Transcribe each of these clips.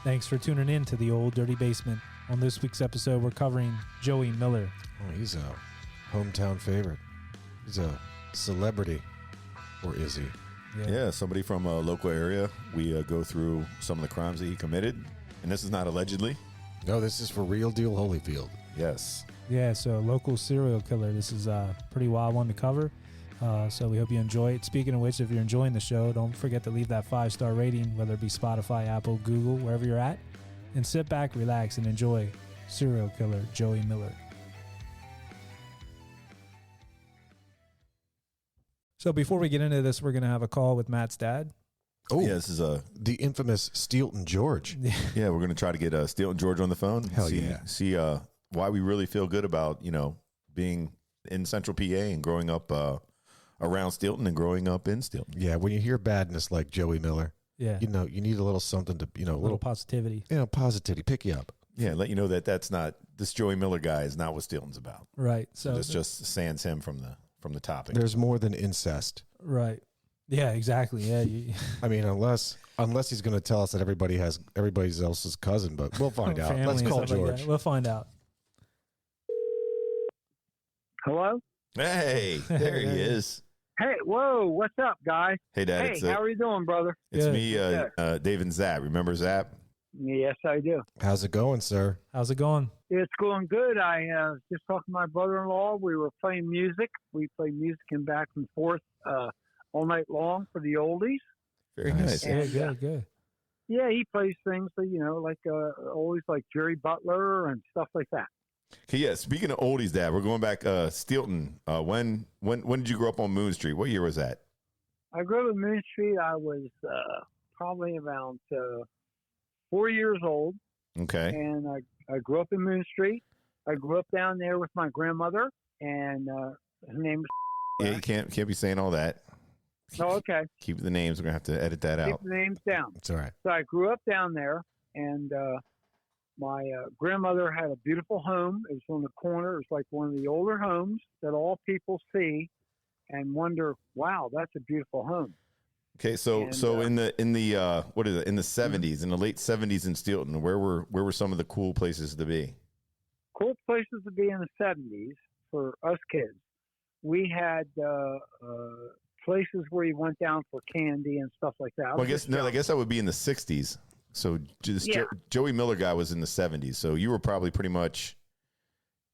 Thanks for tuning in to the Old Dirty Basement. On this week's episode, we're covering Joey Miller. Oh, he's a hometown favorite. He's a celebrity, or is he? Yeah, somebody from a local area. We go through some of the crimes that he committed, and this is not allegedly. No, this is for real deal Holyfield. Yes. Yeah, so local serial killer. This is a pretty wild one to cover. So we hope you enjoy it. Speaking of which, if you're enjoying the show, don't forget to leave that 5-star rating, whether it be Spotify, Apple, Google, wherever you're at. And sit back, relax, and enjoy serial killer Joey Miller. So before we get into this, we're going to have a call with Matt's dad. Oh, Yeah, this is the infamous Steelton George. yeah, we're going to try to get Steelton George on the phone. Hell yeah. See why we really feel good about, being in Central PA and growing up around Steelton and growing up in Steelton. Yeah, when you hear badness like Joey Miller, Yeah. you need a little something to, a A little positivity. positivity, pick you up. Yeah, let you know that's not, this Joey Miller guy is not what Steelton's about. Right. So This just sands him from the topic. There's more than incest. right. Yeah, exactly. Yeah. I mean, unless he's going to tell us that everybody else's cousin, but we'll find out. Family Let's and call stuff like George. that. We'll find out. Hello? Hey, there he is. Hey, whoa, what's up, guys? Hey, Dad. Hey, it's how are you doing, brother? it's Good. me, Dave and Zap. Remember Zap? Yes, I do. How's it going, sir? How's it going? It's going good. I just talked to my brother-in-law. We were playing music. We played music and back and forth all night long for the oldies. Very nice. Yeah, And, good. Yeah, he plays things that, always like Jerry Butler and stuff like that. Okay, yeah. Speaking of oldies, Dad, we're going back. Steelton. When did you grow up on Moon Street? What year was that? I grew up in Moon Street. I was probably around 4 years old. Okay. And I grew up in Moon Street. I grew up down there with my grandmother, and her name was. Yeah, you can't be saying all that. Oh, okay. Keep the names. We're gonna have to edit that Keep out. the names down. It's all right. So I grew up down there, and my grandmother had a beautiful home. It was on the corner. It was like one of the older homes that all people see and wonder, "Wow, that's a beautiful home." Okay, so And, in the what is it? In the 70s, in the late 70s in Steelton, where were some of the cool places to be? Cool places to be in the 70s for us kids. We had places where you went down for candy and stuff like that. Well, I guess that would be in the 60s. So this Yeah. Joey Miller guy was in the 70s. So you were probably pretty much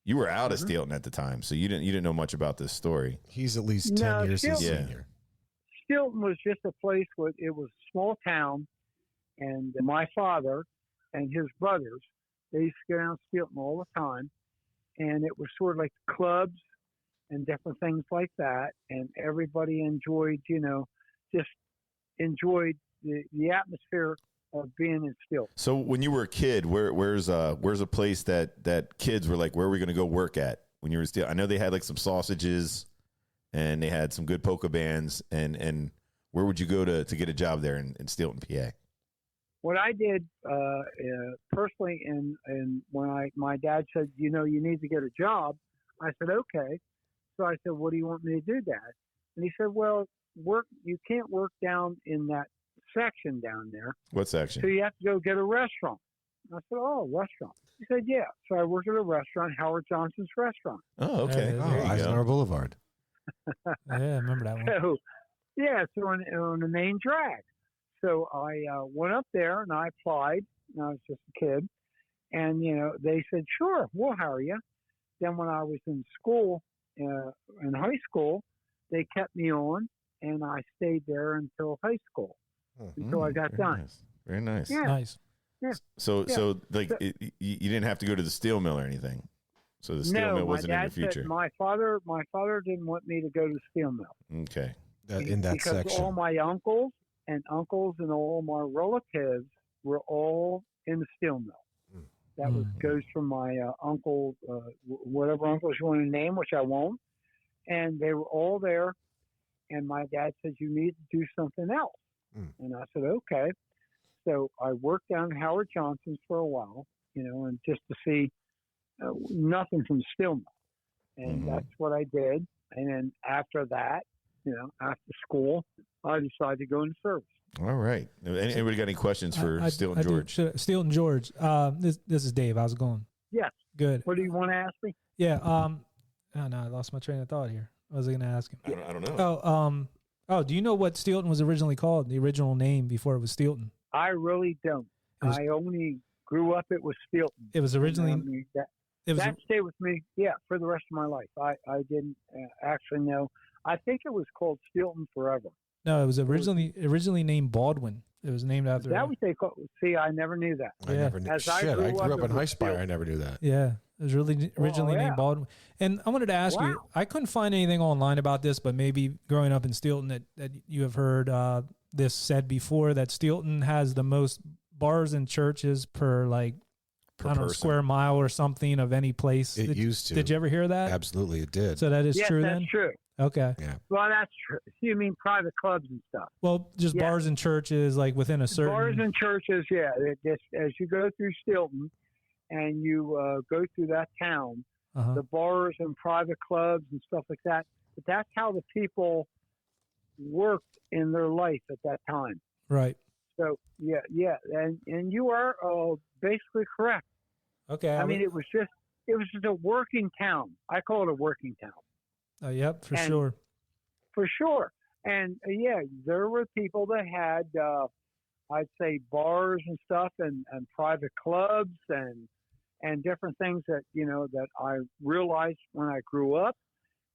out of Steelton at the time. So you didn't know much about this story. He's at least 10 No, years his Steelton- senior. Stilton was just a place where it was a small town, and my father and his brothers, they used to go down to Stilton all the time, and it was sort of like clubs and different things like that, and everybody enjoyed, just enjoyed the atmosphere of being in Stilton. So when you were a kid, where's a place that kids were like, where are we going to go work at when you were still? I know they had like some sausages, and they had some good polka bands, and where would you go to get a job there in Steelton, PA? What I did personally, and when my dad said, you need to get a job, I said, okay. So I said, what do you want me to do, Dad? And he said, well, you can't work down in that section down there. What section? So you have to go get a restaurant. I said, oh, restaurant. He said, yeah. So I worked at a restaurant, Howard Johnson's restaurant. Oh, okay. There Oh, you go. Eisenhower Boulevard. Yeah, I remember that one. So, yeah, so on the main drag. So I went up there and I applied. And I was just a kid. And, they said, sure, we'll hire you. Then when I was in school, in high school, they kept me on, and I stayed there until high school, until I got Very done. nice. Very nice. Yeah. Nice. So like you didn't have to go to the steel mill or anything. So the steel mill wasn't in your future. Said my father didn't want me to go to the steel mill. Okay. In that because section. all my uncles and all my relatives were all in the steel mill. That goes from my uncle, whatever uncles you want to name, which I won't. And they were all there. And my dad said, you need to do something else. And I said, okay. So I worked down at Howard Johnson's for a while, and just to see nothing from steel mill. And that's what I did. And then after that, after school, I decided to go into service. All right. Anybody got any questions for Stilton George? Stilton George. This is Dave. How's it going? Yes. Good. What do you want to ask me? Yeah. Oh no, I lost my train of thought here. What was I going to ask him? I don't know. Do you know what Stilton was originally called? The original name before it was Stilton. I really don't. I only grew up. It was Stilton. It was originally. That stayed with me. Yeah, for the rest of my life. I didn't actually know. I think it was called Stilton forever. No, it was originally named Baldwin. It was named after. That what they called? See, I never knew that. I never knew. I grew up in High Spire. I never knew that. Yeah, it was originally named Baldwin. And I wanted to ask you. I couldn't find anything online about this, but maybe growing up in Stilton that you have heard this said before, that Stilton has the most bars and churches per square mile or something of any place. It used to. Did you ever hear that? Absolutely, it did. So that is true then? That's true. Okay. Yeah. Well, that's true. You mean private clubs and stuff? Well, just bars and churches, like within a certain. Bars and churches, yeah. As you go through Stilton and you go through that town, the bars and private clubs and stuff like that. But that's how the people worked in their life at that time. Right. So yeah, and you are basically correct. Okay. I mean, it was just a working town. I call it a working town. Oh, yep, for sure. For sure. And there were people that had, I'd say, bars and stuff, and private clubs and different things that that I realized when I grew up,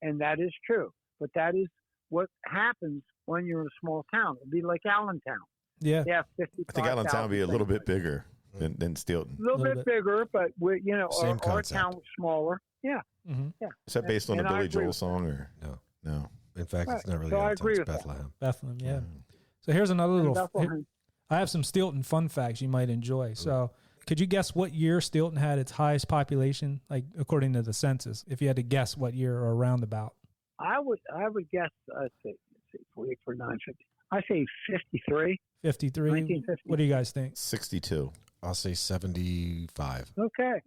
and that is true. But that is what happens when you're in a small town. It'd be like Allentown. Yeah. Yeah, I think Allentown would be a little bit bigger than Stilton. A little bit bigger, but our town was smaller. Yeah. Mm-hmm. Yeah. Is that based on a Billy Joel song or no? In fact, it's not really. So I agree it's with Bethlehem. Bethlehem, yeah. So here's another little. Bethlehem. I have some Stilton fun facts you might enjoy. So, could you guess what year Stilton had its highest population, like according to the census? If you had to guess what year or roundabout. I would guess. Let's see, 48 for 950. I say 53. 53. 1950. What do you guys think? 62. I'll say 75. Okay.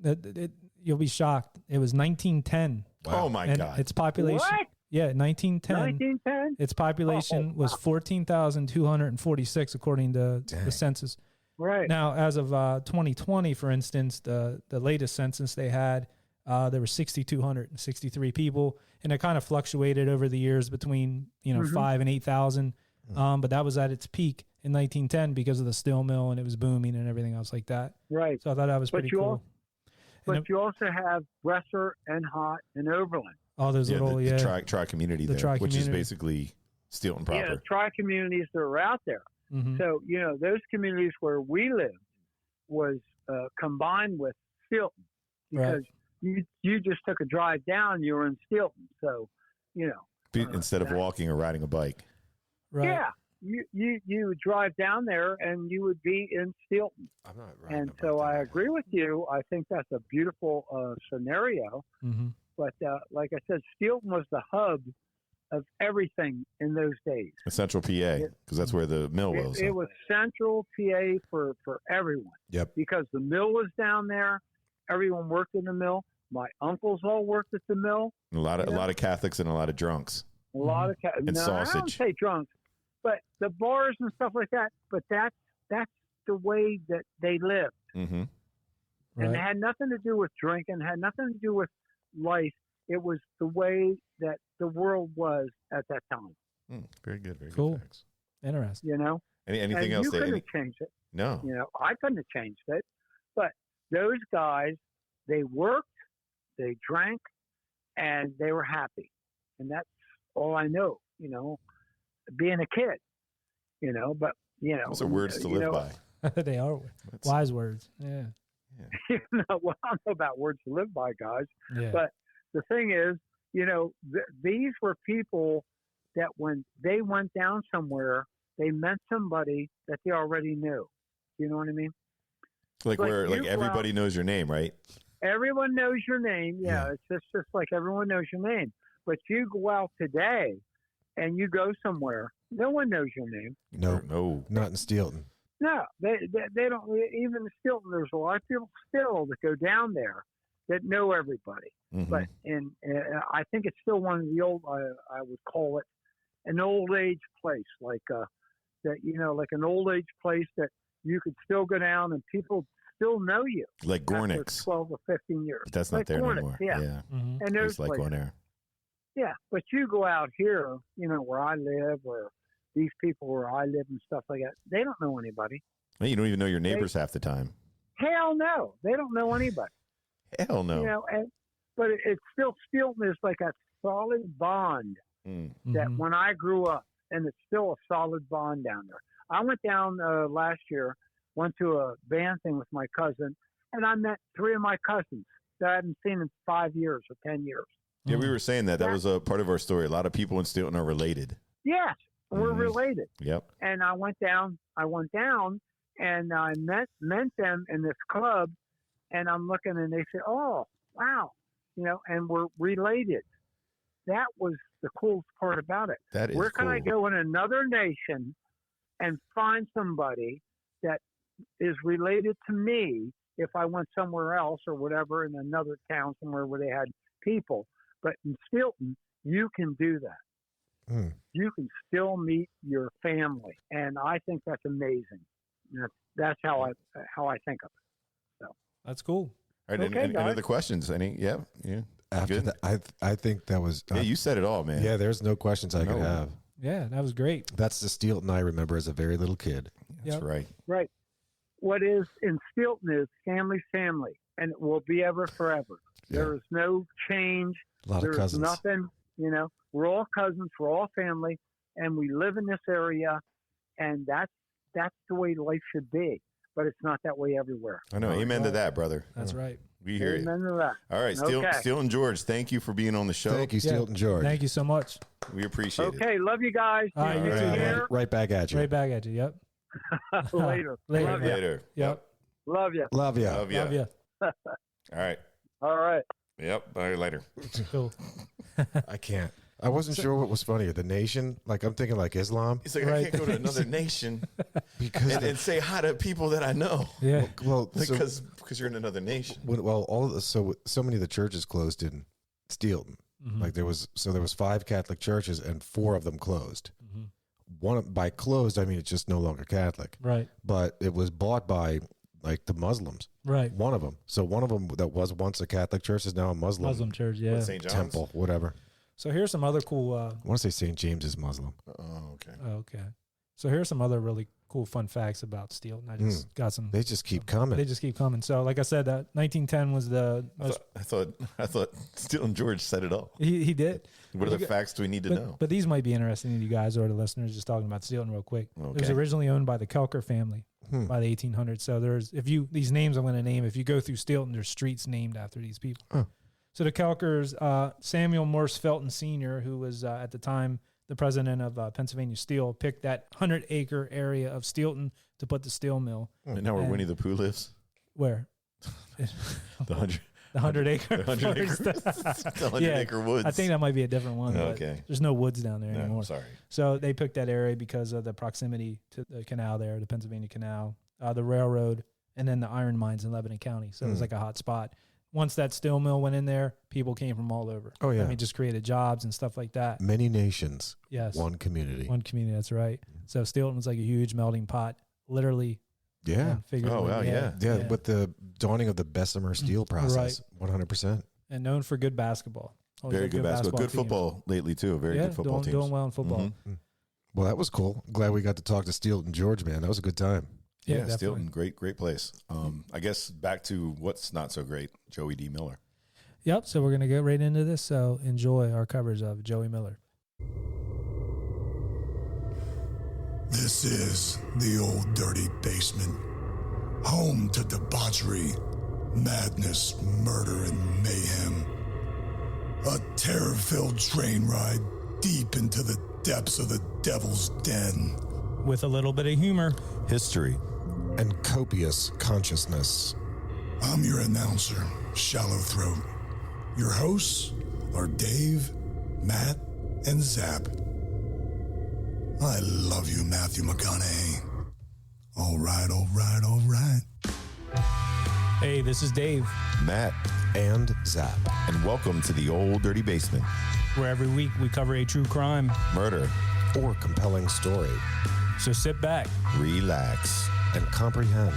You'll be shocked. It was 1910. Wow. Oh my God! Its population. What? Yeah, 1910. 1910. Its population was 14,246 according to the census. Right. Now, as of 2020, for instance, the latest census they had, there were 6,263 people, and it kind of fluctuated over the years between 5,000 and 8,000. But that was at its peak in 1910 because of the steel mill, and it was booming and everything else like that. Right. So I thought that was pretty cool. But you also have Bresser and Hott and Oberlin. All those the tri community there, which community. is basically Stilton proper. Yeah, tri communities that are out there. Mm-hmm. So those communities where we lived was combined with Stilton because you just took a drive down, you were in Stilton. So instead of walking or riding a bike. Right. Yeah. You would drive down there and you would be in Stilton. I'm not right. And so I agree with you. I think that's a beautiful scenario. Mm-hmm. But like I said, Stilton was the hub of everything in those days. Central PA, because that's where the mill was. It was Central PA for everyone. Yep. Because the mill was down there. Everyone worked in the mill. My uncles all worked at the mill. A lot of Catholics and a lot of drunks. A lot of and sausage. I don't say drunks, but the bars and stuff like that. But that's the way that they lived, mm-hmm. and it had nothing to do with drinking. Had nothing to do with life. It was the way that the world was at that time. Very good. Very cool. Good facts. Interesting. Anything and else? You couldn't have changed it. No. I couldn't have changed it. But those guys, they worked, they drank, and they were happy, and that's all I know. Being a kid. But those are words to live by. They are wise words. Yeah. Well, I don't know about words to live by, guys. Yeah. But the thing is, these were people that when they went down somewhere, they met somebody that they already knew. You know what I mean? Like everybody knows your name, right? Everyone knows your name. Yeah. It's just like everyone knows your name. But you go out today and you go somewhere, no one knows your name. No, not in Stilton. No, they don't. Even in Stilton, there's a lot of people still that go down there that know everybody. Mm-hmm. But I think it's still one of the old. I would call it an old age place, like that, like an old age place that you could still go down and people still know you. Like after Gornick's. 12 or 15 years. But that's not Like there Gornick's, anymore. yeah. Mhm. And there's It's like places. going there. Yeah, but you go out here, where I live, or these people where I live and stuff like that, they don't know anybody. Well, you don't even know your neighbors half the time. Hell no, they don't know anybody. Hell no. But it's still Steelton is like a solid bond Mm. that Mhm. when I grew up, and it's still a solid bond down there. I went down last year, went to a band thing with my cousin, and I met 3 of my cousins that I hadn't seen in 5 years or 10 years. Yeah, we were saying that. That was a part of our story. A lot of people in Steelton are related. Yes, we're Mhm. related. Yep. And I went down and I met them in this club, and I'm looking and they say, oh, wow, and we're related. That was the coolest part about it. That is Where can I cool. go in another nation and find somebody that is related to me if I went somewhere else or whatever in another town somewhere where they had people? But in Steelton, you can do that. Hmm. You can still meet your family, and I think that's amazing. That's how I think of it. That's cool. All right, Okay, any guys. other questions? Any? Yeah. After Good. that, I think that was. Yeah, you said it all, man. Yeah, there's no questions I could No. have. Yeah, that was great. That's the Steelton I remember as a very little kid. That's Yep. right. Right. What is in Steelton is family's family, and it will be ever forever. Yeah. There is no change. A lot of There's cousins. nothing, we're all cousins, we're all family, and we live in this area, and that's the way life should be. But it's not that way everywhere. I know. Amen to that, brother. That's right. We hear you. Amen to that. All right, Okay. Steelton George, thank you for being on the show. Thank you, Yeah. Steelton George. Thank you so much. We appreciate it. Okay, love you guys. All right, See you you too, man. here. Right back at you. Right back at you. Yep. Later. Later. Love you. Later. Yep. Love you. Love you. Love ya. Love you. All right. All right. Yep. All right, later. Cool. I can't. I wasn't sure what was funnier. The nation, like I'm thinking like Islam, He's like, I Right. can't go to another nation because and say hi to people that I know. Yeah. well, so, Because you're in another nation. all of the, so many of the churches closed in Steelton. Mhm. Like there was 5 Catholic churches and 4 of them closed. Mhm. One by closed, I mean it's just no longer Catholic, Right. but it was bought by like the Muslims. Right. One of them. So one of them that was once a Catholic church is now a Muslim church. Yeah. St. John's. temple, whatever. So here's some other cool. I want to say St. James is Muslim. Oh, okay. Okay. So here's some other really cool fun facts about Steelton. I just got some. They just keep coming. They just keep coming. So like I said, 1910 was the most. I thought Steelton George said it all. He did. What You other got- facts do we need to know? But these might be interesting to you guys or the listeners. Just talking about Steelton real quick. It was Okay. originally owned by the Kelker family by the 1800s. So there's these names I'm going to name. If you go through Steelton, there's streets named after these people. Oh. So the Kelkers, Samuel Morse Felton Sr., who was at the time the president of Pennsylvania Steel, picked that 100-acre area of Steelton to put the steel mill. And now where And- Winnie the Pooh lives? Where? The 100 The 100-acre. the 100 acre, forest. the 100 Yeah, acre woods. I think that might be a different one. but Okay. There's no woods down there No, anymore. sorry. So they picked that area because of the proximity to the canal there, the Pennsylvania Canal, the railroad, and then the iron mines in Lebanon County. So it was like a hot spot. Once that steel mill went in there, people came from all over. Oh, yeah. I mean, just created jobs and stuff like that. Many nations, Yes. one community. One community, that's right. So Steelton was like a huge melting pot, literally. Yeah. and figuratively. Oh, wow, yeah. Yeah, with the dawning of the Bessemer steel process, 100%. And known for good basketball. Always Very had good basketball. Good teams. football lately, too. Very Yeah, good football doing, teams. doing well in football. Mhm. Well, that was cool. Glad we got to talk to Steelton George, man. That was a good time. Yeah, Yeah, definitely. Steelton, great place. I guess back to what's not so great, Joey D. Miller. Yep. So we're going to get right into this. So enjoy our coverage of Joey Miller. This is the Old Dirty Basement, home to debauchery, madness, murder, and mayhem. A terror-filled train ride deep into the depths of the devil's den. With a little bit of humor. History. And copious consciousness. I'm your announcer, Shallow Throat. Your hosts are Dave, Matt, and Zap. I love you, Matthew McConaughey. All right, all right, all right. Hey, this is Dave, Matt, And Zap. and welcome to the Old Dirty Basement. where every week we cover a true crime. Murder. Or compelling story. So sit back. Relax. And comprehend.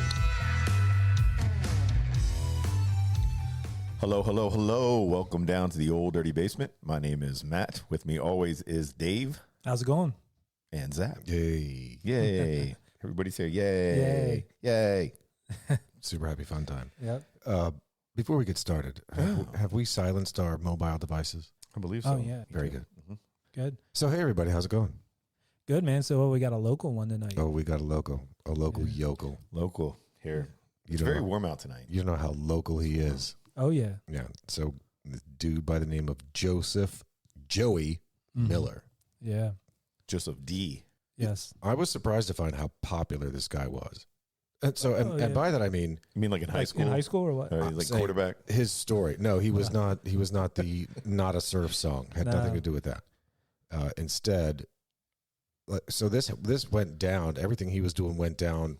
Hello, hello, hello. Welcome down to the Old Dirty Basement. My name is Matt. With me always is Dave How's it going? and Zach. Yay. Yay. Everybody say yay. Yay. Super happy fun time. Yep. Before we get started, have we silenced our mobile devices? I believe so. Oh, yeah. Very good. Good. So, hey, everybody, how's it going? Good, man. So we got a local one tonight. Oh, we got a local yokel. Local here. You It's know, very warm out tonight. you know how local he is. Oh, yeah. Yeah. So, this dude by the name of Joey Mhm. Miller. Yeah. Joseph D. Yes. I was surprised to find how popular this guy was. And so, Oh, yeah. and by that I mean You mean like in high Like school? in high school or what? Or I'm like saying- quarterback? his story. No, he was not. He was not the not a surf song. Had nothing No. to do with that. Instead, so this went down. Everything he was doing went down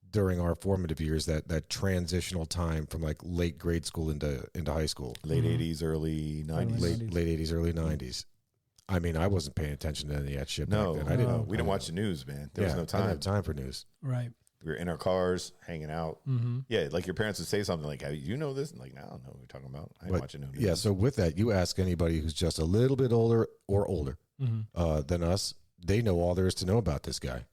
during our formative years. That transitional time from like late grade school into high school, Late Mhm. 80s, early 90s. Early late 80s, early 90s. I mean, I wasn't paying attention to any of that shit. No, back then. I didn't. No. we didn't watch the news, man. There was no I didn't have time. time for news. Right. We were in our cars, hanging out. Mm-hmm. Yeah, like your parents would say something like, "Hey, you know this?" And like, no, I don't know what you're talking about. I ain't But, watching no news. Yeah. So with that, you ask anybody who's just a little bit older or older Mm-hmm. than us, they know all there is to know about this guy.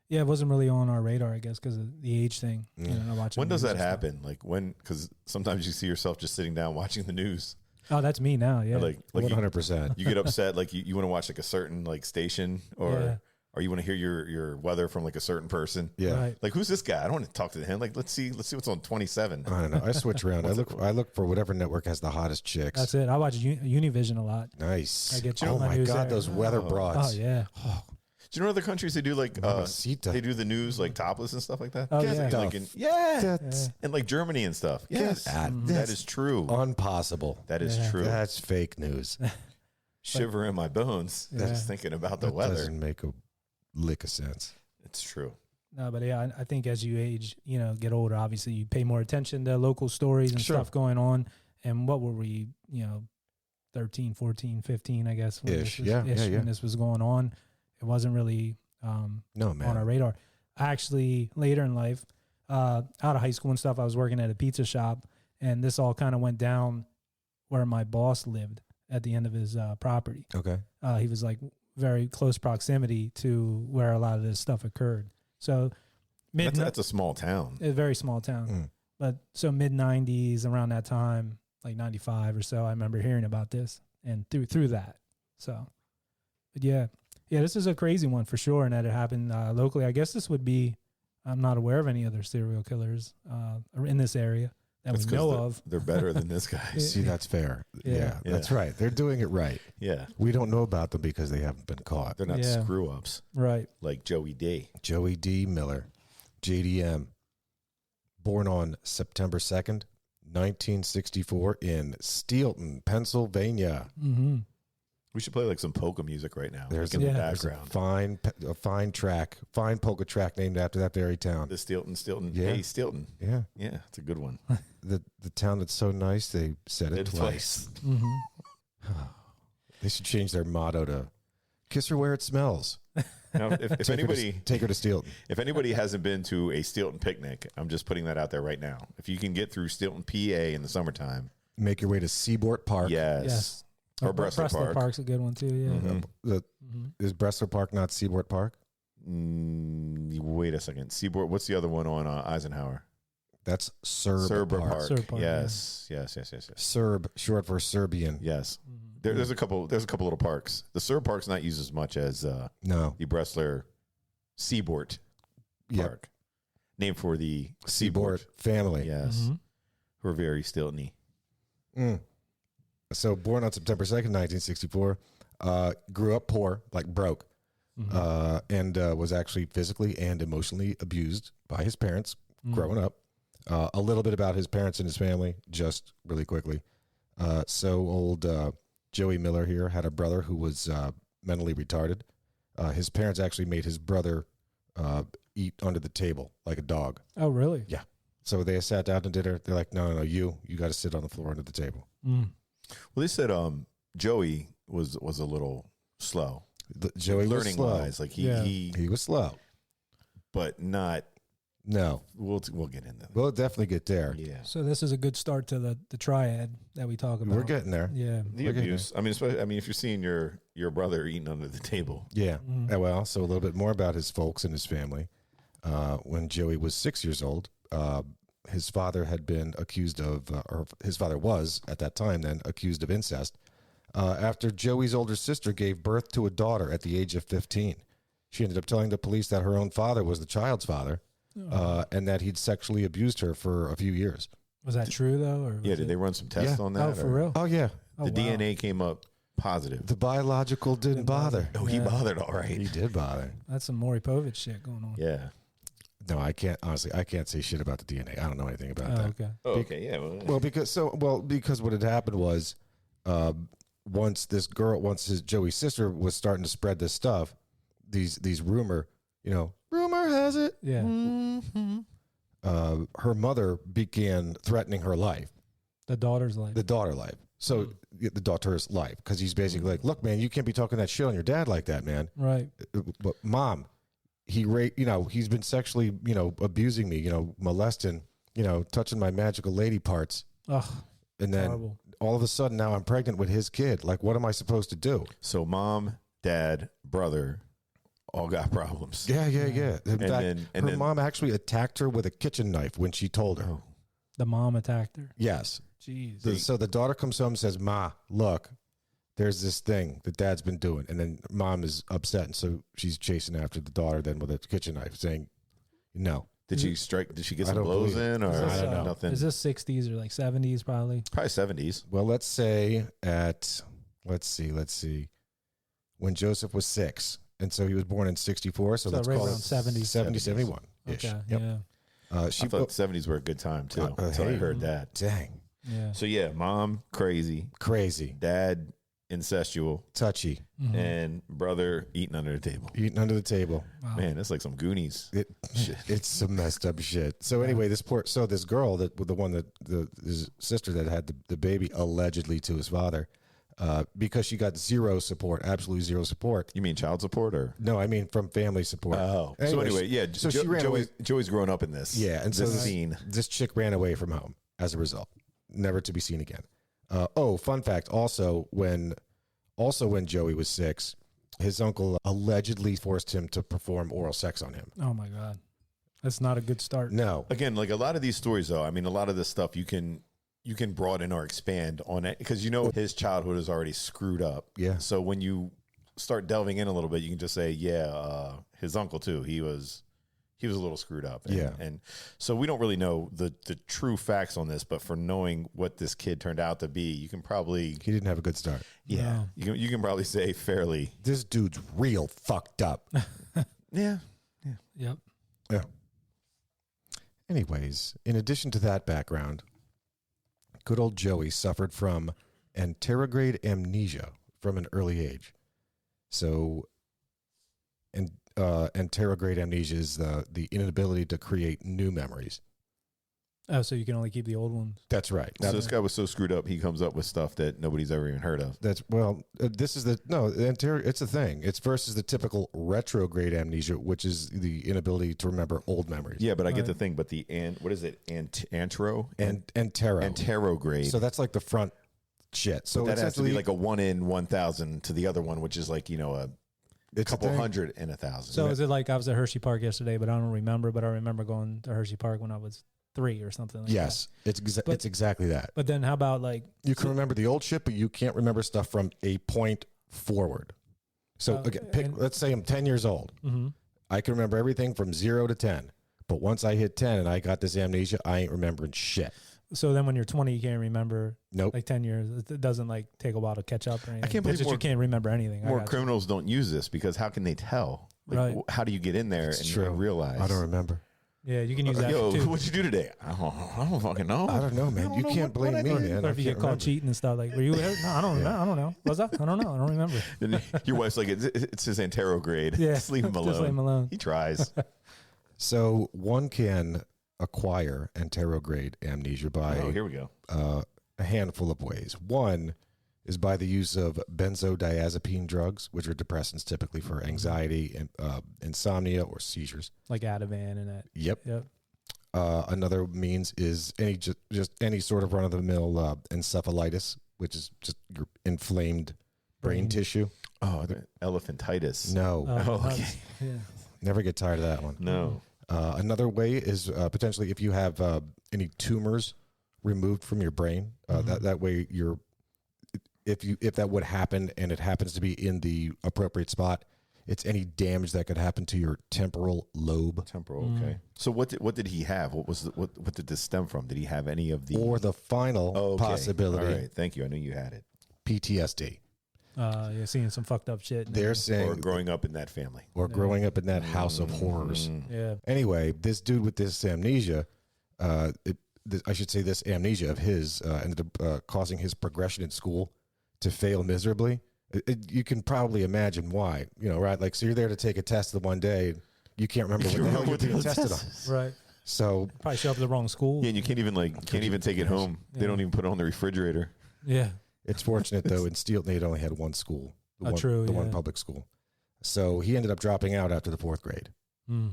Yeah, it wasn't really on our radar, I guess, because of the age thing. Mm. You know, not watching When does news that and stuff. happen? Like when? Because sometimes you see yourself just sitting down watching the news. Oh, that's me now. Yeah. Like you, 100%. you get upset, like you want to watch like a certain like station, or Yeah. or you want to hear your weather from like a certain person. Yeah. Right. Like who's this guy? I don't want to talk to him. Like let's see what's on 27. I don't know. I switch around. I look for whatever network has the hottest chicks. That's it. I watch Univision a lot. Nice. I get oh my my news god, there. those weather Oh. broads. Oh, yeah. Do you know other countries they do like Mamacita. they do the news like topless and stuff like that? Oh, Yeah, yeah. like yeah, That's and like Germany and stuff. Yes, that. Mhm. that That's is true. impossible. That is Yeah. true. That's fake news. Shiver in my bones. Yeah. Just thinking about the That weather. doesn't make a lick of sense. It's true. No, but yeah, I think as you age, get older, obviously you pay more attention to local stories and Sure. stuff going on. And what were we, 13, 14, 15, I guess, when Ish. this was, Yeah, when this was going on. It wasn't really No, on our man. radar. Actually, later in life, out of high school and stuff, I was working at a pizza shop, and this all kind of went down where my boss lived at the end of his property. Okay. He was like very close proximity to where a lot of this stuff occurred. So That's a small town. a very small town. Mm. But so mid 90s, around that time, like 95 or so, I remember hearing about this and through that. So, but yeah, this is a crazy one for sure. And that it happened locally. I guess this would be, I'm not aware of any other serial killers in this area that That's we 'cause know they're- of. They're better than this guy. See, that's fair. Yeah. Yeah, that's right. They're doing it right. Yeah, We don't know about them because they haven't been caught. they're not Yeah. screw ups Right. like Joey D. Joey D. Miller, JDM, born on September 2nd, 1964 in Steelton, Pennsylvania. Mm-hmm. We should play like some polka music right now. There's like in a- the There's background. a fine polka track named after that very town. The Stilton. Yeah. Hey, Stilton. Yeah, Yeah, it's a good one. the town that's so nice they said it Did twice. Mm-hmm. They should change their motto to "Kiss her where it smells." Now, if anybody Take her to Steelton. if anybody hasn't been to a Stilton picnic, I'm just putting that out there right now. If you can get through Stilton, PA in the summertime, Make your way to Seabort Park. yes. Yes. Or Bressler Park. Park's a good one too. Yeah. Mhm. Mm-hmm. Is Bressler Park not Seabort Park? Wait a second. Seaboard. What's the other one on Eisenhower? That's Serb Serber Park. Park. Serb Park, Yes. Yes. Serb, short for Serbian. Yes. Mm-hmm. There's a couple little parks. The Serb Park's not used as much as No. the Bressler Seabort Yep. Park, named for the Seabort family. Yes, Mm-hmm. who are very Stiltony. So born on September 2nd, 1964, grew up poor, like broke, Mm-hmm. and was actually physically and emotionally abused by his parents Mm-hmm. growing up. A little bit about his parents and his family, just really quickly. Old Joey Miller here had a brother who was mentally retarded. His parents actually made his brother eat under the table like a dog. Oh, really? Yeah. So they sat down to dinner. They're like, no, you got to sit on the floor under the table. Mm. Well, they said Joey was a little slow. Joey was learning slow. wise, like Yeah. He was slow. but not. No, We'll get into that. we'll definitely get there. Yeah, So this is a good start to the triad that we talk about. We're getting there. Yeah. the We're getting abuse. I mean, if you're seeing your brother eating under the table, Yeah. Mhm. Well, so a little bit more about his folks and his family. When Joey was 6 years old, his father had been accused of, or his father was at that time then accused of incest. After Joey's older sister gave birth to a daughter at the age of 15, she ended up telling the police that her own father was the child's father, and that he'd sexually abused her for a few years. Was that true though? Or yeah, was did it- they run some tests Yeah. on that? Oh, for or- real? Oh yeah, Oh, The wow. DNA came up positive. the biological didn't Didn't bother. bother. Oh, he Yeah. bothered all He right. did bother. That's some Maury Povich shit going on. Yeah. No, I can't. Honestly, I can't say shit about the DNA. I don't know anything about Oh, that. okay. Oh, okay. Yeah. Well, because what had happened was, once his Joey's sister was starting to spread this stuff, these rumor has it, Yeah. her mother began threatening her life, The daughter's like, the daughter's life. So the daughter's life, because he's basically like, look, man, you can't be talking that shit on your dad like that, man. right. But mom, he's been sexually, abusing me, molesting, touching my magical lady parts. Ugh. And then Horrible. all of a sudden now I'm pregnant with his kid. Like, what am I supposed to do? So mom, dad, brother, all got problems. Yeah. In fact, then- her mom actually attacked her with a kitchen knife when she told her. Oh. The mom attacked her. Yes. Jeez. So the daughter comes home and says, Ma, look, there's this thing that dad's been doing. And then mom is upset. And so she's chasing after the daughter then with a kitchen knife saying, no. Did she strike? Did she get I some don't blows believe it. in, or Is this, I don't know. nothing? Is this 60s or like 70s probably? Probably 70s. Well, let's say let's see. When Joseph was 6. And so he was born in 64. So, So let's right call around it 70. 71 ish. Okay. Yep. Yeah. She I thought 70s were a good time too. Until I hey. heard that. dang, Yeah. So yeah, mom crazy, crazy, dad incestual, touchy, Mhm. and brother eating under the table. eating under the table. Wow. Man, that's like some Goonies. It's some messed up shit. So anyway, this girl his sister that had the baby allegedly to his father, because she got absolutely zero support. You mean child support or? No, I mean from family support. Oh, so Anyway, anyway, yeah. so she ran away. Joey's growing up in this. Yeah, and so this scene. this chick ran away from home as a result, never to be seen again. Fun fact: also when Joey was 6, his uncle allegedly forced him to perform oral sex on him. Oh my God. That's not a good start. No, Again, like a lot of these stories, though. I mean, a lot of this stuff you can broaden or expand on it because his childhood is already screwed up. Yeah. So when you start delving in a little bit, you can just say, his uncle too. He was a little screwed up. And, Yeah. And so we don't really know the true facts on this, but for knowing what this kid turned out to be, you can probably he didn't have a good start. No. you can probably say fairly. This dude's real fucked up. Yeah. Yep. Yeah. Anyways, in addition to that background, good old Joey suffered from anterograde amnesia from an early age. So, anterograde amnesia is the inability to create new memories. Oh, so you can only keep the old ones. That's right. So this guy was so screwed up, he comes up with stuff that nobody's ever even heard of. This is it's a thing. It's versus the typical retrograde amnesia, which is the inability to remember old memories. Yeah, but I get Right. the thing. But what is it? Antero? Antero. Anterograde. So that's like the front shit. So So that has to be essentially, like a 1 in 1,000 to the other one, which is like, a it's a couple thing. hundred in 1,000. So is it like I was at Hershey Park yesterday, but I don't remember, but I remember going to Hershey Park when I was 3 or something like that. Yes, it's But- it's exactly that. But then how about like, You can remember the old shit, but you can't remember stuff from a point forward. So again, and- let's say I'm 10 years old. mhm. I can remember everything from 0 to 10. But once I hit 10 and I got this amnesia, I ain't remembering shit. So then when you're 20, you can't remember Nope. like 10 years. It doesn't like take a while to catch up or anything. can't believe It's just more- you can't remember anything. I More got you. criminals don't use this because how can they tell? Like, Right. How do you get in there It's and true. realize? I don't remember. Yeah, you can use that Yo, too. what'd you do today? I don't fucking know. I don't know, man. You can't blame me, man. Or I if you get can't caught remember. cheating and stuff, like, were you there? No, I don't know. I don't know. Was that? I don't know. I don't remember. And your wife's like, it's his anterograde. Yeah. Just leave him alone. Just leave him alone. He tries. So one can acquire anterograde amnesia by Oh, here we go. a handful of ways. One, is by the use of benzodiazepine drugs, which are depressants typically for anxiety and insomnia or seizures. Like Ativan and that. Yep. Yep. Another means is just any sort of run-of-the-mill encephalitis, which is just your inflamed brain tissue. Oh, the elephantitis. No, Oh, okay. Yeah. never get tired of that one. No. Another way is potentially if you have any tumors removed from your brain. That way if that would happen and it happens to be in the appropriate spot, it's any damage that could happen to your temporal lobe. Temporal. Okay. So what did he have? What did this stem from? Did he have any of the Or the final okay. possibility, All right. Thank you. I knew you had it. PTSD. Yeah, seeing some fucked up shit. They're saying Or growing up in that family. growing up in that house of horrors. Yeah. Anyway, this dude with this amnesia, I should say this amnesia of his ended up causing his progression in school to fail miserably. You can probably imagine why, right? Like, so you're there to take a test the one day, you can't remember what the hell you're being tested on. Right. So Probably show up at the wrong school. Yeah, and you can't even take it home. They don't even put it on the refrigerator. Yeah. it's fortunate though in Steelton they only had one school, the one public school. So he ended up dropping out after the 4th grade. Mm.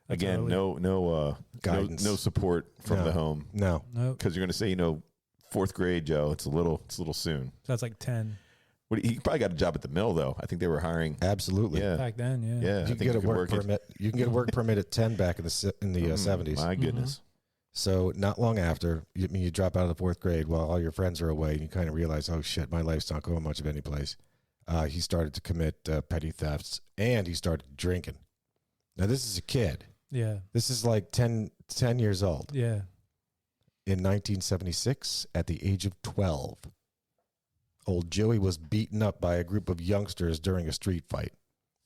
That's Again, early. no Guidance. no support from the home No, Nope. because you're going to say 4th grade, Joe. It's a little soon. So that's like 10 He probably got a job at the mill though. I think they were hiring. absolutely. Yeah, back then. Yeah. yeah. I You think can get a could work permit. You can get a work permit at 10 back in the 70s. My goodness. So not long after, you drop out of the 4th grade while all your friends are away, and you kind of realize, oh shit, my life's not going much of any place. He started to commit petty thefts, and he started drinking. Now this is a kid. Yeah. This is like 10 years old. Yeah. In 1976, at the age of 12, old Joey was beaten up by a group of youngsters during a street fight.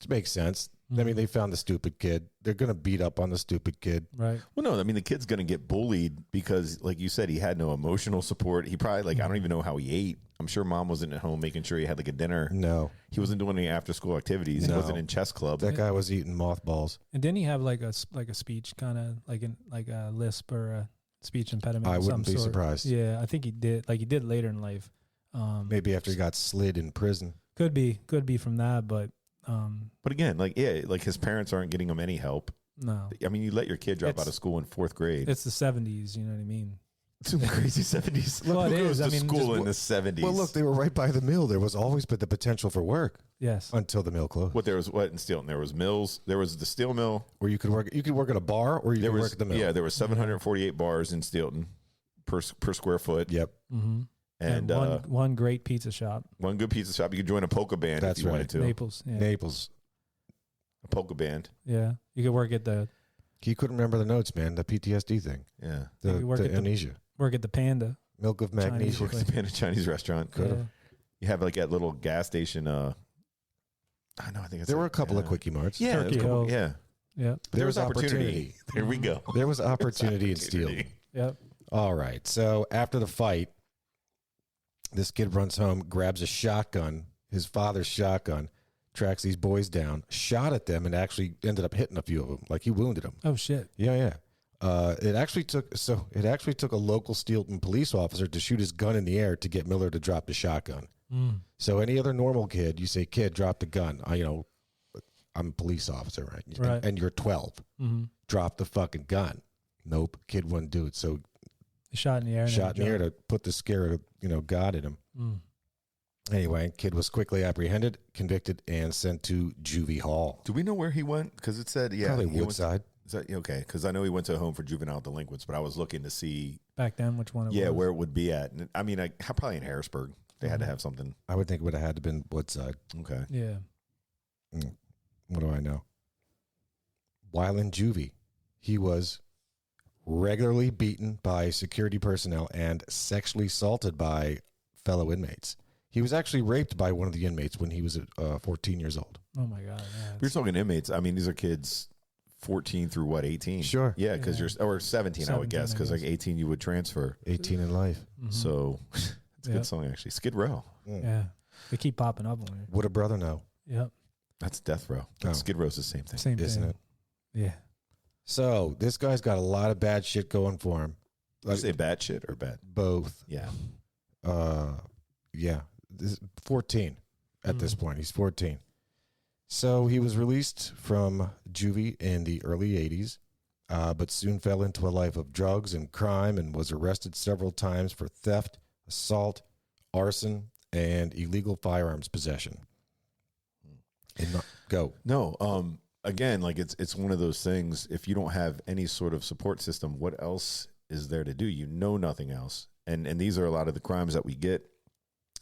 Which makes sense. I mean, they found the stupid kid. They're going to beat up on the stupid kid. Right. Well, no, I mean the kid's going to get bullied because, like you said, he had no emotional support. He probably I don't even know how he ate. I'm sure mom wasn't at home making sure he had like a dinner. No, He wasn't doing any after school activities. No. He wasn't in chess club. that guy was eating mothballs. And didn't he have like a speech kind of like a lisp or a speech impediment? I of wouldn't some be sort? surprised. Yeah, I think he did. Like he did later in life. Maybe after he got slid in prison. Could be from that, but But again, like his parents aren't getting him any help. no, I mean, you let your kid drop out of school in 4th grade. it's the 70s. You know what I mean? Some crazy 70s. Well, Who it goes is. I to mean, school just in the 70s? Well, look, they were right by the mill. There was always but the potential for work Yes. until the mill closed. What there was in Steelton? There was mills. There was the steel mill. Where you could work at a bar or you There could was work at the mill. yeah. There was 748 bars in Steelton per square foot. Yep. Mm-hmm. And one great pizza shop, one good pizza shop. You could join a polka band That's if you right. wanted to. Naples. Yeah. Naples. A polka band. Yeah. You could work at the He couldn't remember the notes, man. The PTSD thing. Yeah. The, You work the at the- amnesia. Panda. Milk of magnesia. Chinese Works at a Chinese restaurant. Yeah. You have like that little gas station. I know. I think it's There were a couple of quickie marts. Yeah, there was a Turkey couple- Hill. yeah. Yep. There was opportunity. There we go. There was opportunity in steel. Opportunity. Yep. All right. So after the fight, this kid runs home, grabs a shotgun, his father's shotgun, tracks these boys down, shot at them, and actually ended up hitting a few of them. Like he wounded them. Oh shit. Yeah. It actually took a local Steelton police officer to shoot his gun in the air to get Miller to drop the shotgun. Mm. So any other normal kid, you say, "Kid, drop the gun." I'm a police officer, right? Right. And you're 12. Mm-hmm. Drop the fucking gun. Nope, kid wouldn't do it. So Shot in the air. and shot in then the air to put the scare of God in him. Mm. Anyway, kid was quickly apprehended, convicted, and sent to juvie hall. Do we know where he went? Because it said, Probably he went- Woodside. Is that okay? Because I know he went to a home for juvenile delinquents, but I was looking to see, Back then, which one? It was. where it would be at. And I mean, probably in Harrisburg. They had to have something. I would think it would have had to been Woodside. Okay. Yeah. What do I know? While in juvie, he was regularly beaten by security personnel and sexually assaulted by fellow inmates. He was actually raped by one of the inmates when he was 14 years old. Oh my god. Yeah, You're talking inmates. I mean, these are kids 14 through what, 18? Sure. Yeah, because Yeah. or 17, I would 17, guess, I because like guess. 18 you would transfer. 18 in life. Mhm. So it's a Yeah. good song, actually. Skid Row. Yeah. They keep popping up on Would a brother know? it. Yep. That's Death Row. Oh. Skid Row's the same thing. Same Isn't thing. it? Yeah. So this guy's got a lot of bad shit going for him. Did you say bad shit or bad? Both. Yeah. 14 at this point. He's 14. So he was released from juvie in the early 80s, but soon fell into a life of drugs and crime and was arrested several times for theft, assault, arson, and illegal firearms possession. Go. No, again, like it's one of those things. If you don't have any sort of support system, what else is there to do? You know nothing else. And these are a lot of the crimes that we get.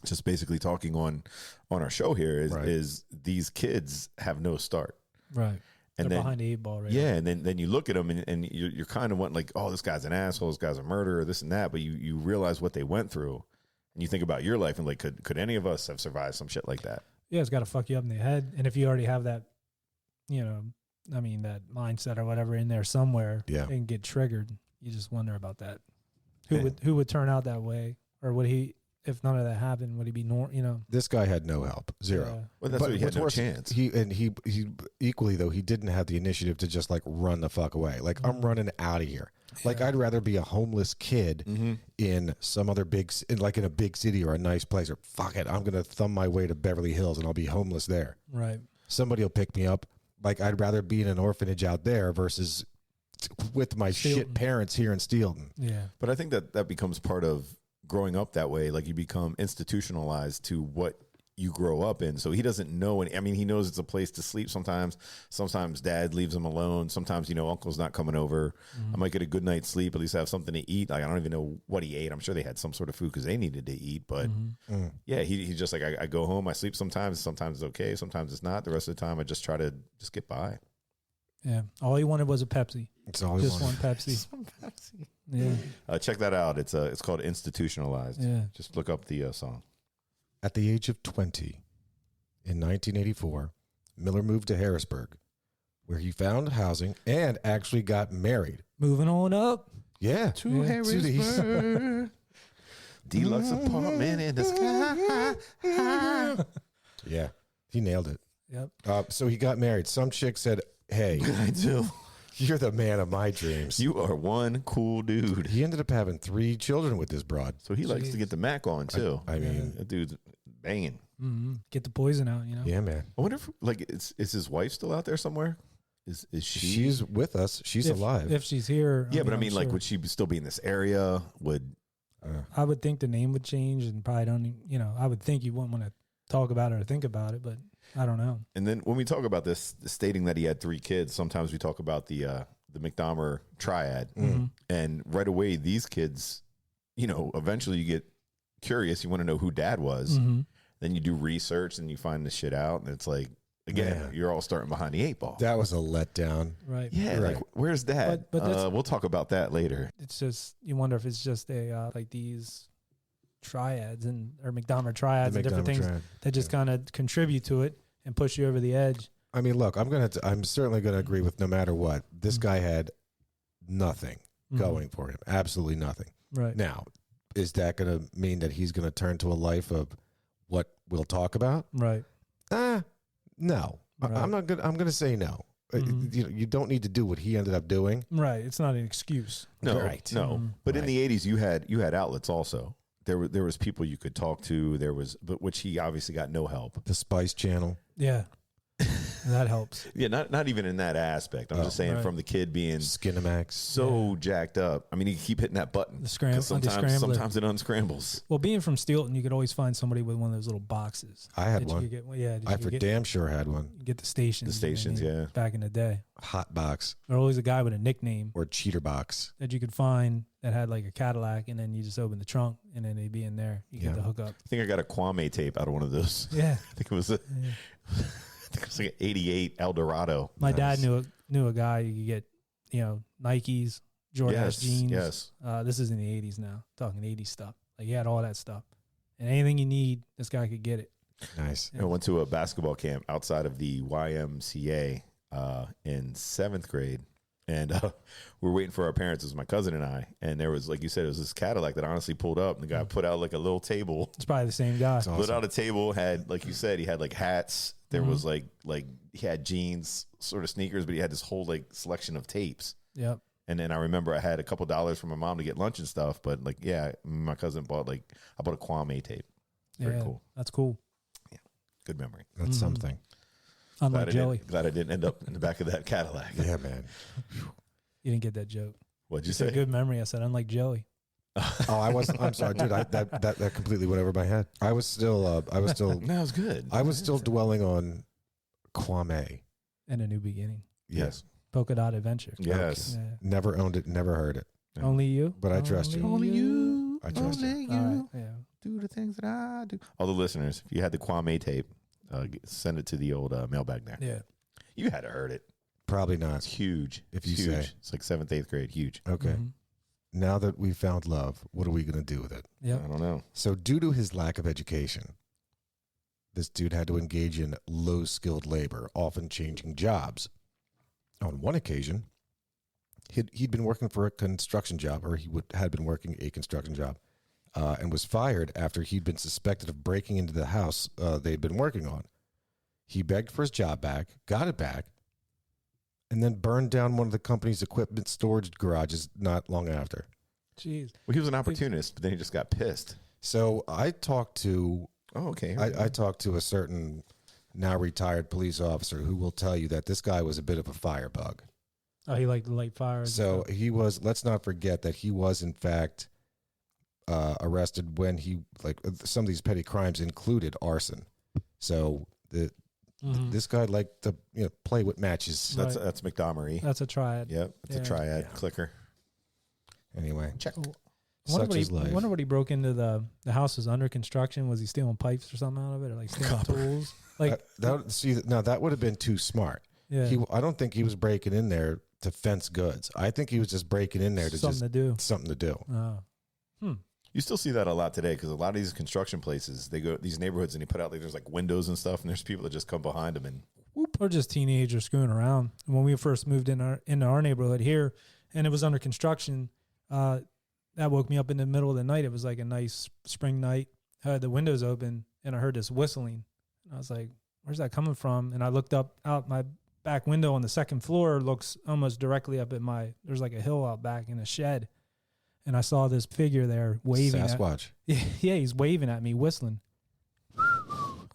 Just basically talking on our show here is these kids have no start. Right. And they're then, behind the 8 ball, right? Yeah, and then you look at them and you're kind of wanting like, oh, this guy's an asshole, this guy's a murderer, this and that. But you realize what they went through, and you think about your life and like, could any of us have survived some shit like that? Yeah, it's got to fuck you up in the head. And if you already have that, that mindset or whatever in there somewhere, and get triggered, you just wonder about that. Who would turn out that way, or would he? If none of that happened, would he be This guy had no help, zero. Yeah. Well, that's why he had no chance. He equally though he didn't have the initiative to just like run the fuck away. Like I'm running out of here. Like I'd rather be a homeless kid in some other in a big city or a nice place. Or fuck it, I'm gonna thumb my way to Beverly Hills and I'll be homeless there. Right. Somebody will pick me up. Like I'd rather be in an orphanage out there versus with my shit parents here in Steelton. Yeah. But I think that becomes part of growing up that way. Like you become institutionalized to what you grow up in. So he doesn't know. I mean, he knows it's a place to sleep sometimes. Sometimes dad leaves him alone. Sometimes, uncle's not coming over. I might get a good night's sleep, at least have something to eat. Like, I don't even know what he ate. I'm sure they had some sort of food because they needed to eat. But yeah, he's just like, I go home, I sleep sometimes it's okay. Sometimes it's not. The rest of the time, I just try to just get by. Yeah. All he wanted was a Pepsi. That's all he Just wanted. one Pepsi. Some Pepsi. Yeah. Check that out. It's called Institutionalized. Yeah. Just look up the song. At the age of 20, in 1984, Miller moved to Harrisburg, where he found housing and actually got married. Moving on up. Yeah. To Harrisburg. Deluxe apartment in the sky. Yeah. He nailed it. Yep. So he got married. Some chick said, hey, I do. you're the man of my dreams. You are one cool dude. He ended up having 3 children with this broad. So he likes to get the Mac on too. I mean, that dude's banging. Mm-hmm. Get the poison out, yeah, man. I wonder if is his wife still out there somewhere? Is she? She's with us. She's alive. If she's here. Yeah, but I I'm mean, like, sure. would she still be in this area? I would think the name would change and probably don't, I would think you wouldn't want to talk about it or think about it, but I don't know. And then when we talk about this, stating that he had 3 kids, sometimes we talk about the McDahmer triad. And right away, these kids, eventually you get curious. You want to know who dad was. Then you do research and you find this shit out. And it's like, again, you're all starting behind the 8 ball. That was a letdown. Right. Yeah. Right. Like, where's dad? But we'll talk about that later. It's just, you wonder if it's just like these triads or McDahmer triads and different things that just kind of contribute to it and push you over the edge. I mean, look, I'm certainly going to agree with no matter what. This guy had nothing going for him. Absolutely nothing. Right. Now, is that going to mean that he's going to turn to a life of what we'll talk about? Right. No. Right. I'm not good. I'm going to say no. You don't need to do what he ended up doing. Right. It's not an excuse. No, Right. no. But in the 80s, you had outlets also. There was people you could talk to. But which he obviously got no help. The Spice Channel. Yeah. That helps. Yeah, not even in that aspect. I'm just saying from the kid being Skinamax. so jacked up. I mean, he keep hitting that button. The unscrambler. Sometimes it unscrambles. Well, being from Steelton, you could always find somebody with one of those little boxes. I had that you one. could get. Yeah, I for damn sure had one. get the stations. The stations, yeah. Back in the day, Hot box there was always a guy with a nickname or cheater box. that you could find that had like a Cadillac, and then you just open the trunk, and then they'd be in there. You get the hookup. I think I got a Kwame tape out of one of those. Yeah. I think it was like an 88 Eldorado. My dad knew a guy you could get, Nikes, Jordache jeans. Yes. This is in the 80s now, talking 80s stuff. Like he had all that stuff. And anything you need, this guy could get it. Nice. I went to a basketball camp outside of the YMCA in 7th grade. And we were waiting for our parents. It was my cousin and I. And there was, like you said, it was this Cadillac that honestly pulled up. And the guy put out like a little table. It's probably the same guy. Awesome. Put out a table, had, like you said, he had like hats. There was like he had jeans, sort of sneakers, but he had this whole like selection of tapes. Yep. And then I remember I had a couple dollars from my mom to get lunch and stuff. But like, yeah, my cousin bought I bought a Kwame tape. Very Yeah, cool. That's cool. Good memory. That's Mhm. something. Unlike Joey. Glad I didn't end up in the back of that Cadillac. Yeah, man. You didn't get that joke. What'd you You said say? good memory. I said, unlike Joey. Oh, I'm sorry, dude. That completely went over my head. I was still No, it was good. I was still dwelling on Kwame. And a new beginning. Yes. Polka Dot Adventure. Yes. Yeah. Never owned it, never heard it. Yeah. Only you? But I trust you. Only you. I trust only you. you. All right. Yeah. Do the things that I do. All the listeners, if you had the Kwame tape, send it to the old mailbag there. Yeah. You had to heard it. Probably It's not. huge. If It's you huge. say. It's like 7th, 8th grade. Huge. Okay. Mhm. Now that we found love, what are we going to do with it? Yep. I don't know. So, due to his lack of education, this dude had to engage in low skilled labor, often changing jobs. On one occasion, he'd been working for a construction job, or had been working a construction job, and was fired after he'd been suspected of breaking into the house they'd been working on. He begged for his job back, got it back, and then burned down one of the company's equipment storage garages not long after. Jeez. Well, he was an opportunist, but then he just got pissed. So I talked to Oh, okay. I talked to a certain now retired police officer who will tell you that this guy was a bit of a firebug. Oh, he liked to light fires. So he was. Let's not forget that he was in fact arrested when he some of these petty crimes included arson. So this guy liked to play with matches. Right. That's McDomery. That's a triad. Yep, it's Yeah. a triad clicker. Anyway, Check. I wonder such what is life. wonder what he broke into the house was under construction. Was he stealing pipes or something out of it, or like stealing tools? Like that would have been too smart. yeah, I don't think he was breaking in there to fence goods. I think he was just breaking in there to something to do. something to do. Oh. You still see that a lot today because a lot of these construction places, they go these neighborhoods and they put out there's like windows and stuff, and there's people that just come behind them and Or just teenagers screwing around. And when we first moved into our neighborhood here, and it was under construction, that woke me up in the middle of the night. It was like a nice spring night. I had the windows open, and I heard this whistling. And I was like, "Where's that coming from?" And I looked up out my back window on the second floor. Looks almost directly up at there's like a hill out back in a shed, and I saw this figure there waving. Sasquatch. Yeah, he's waving at me, whistling,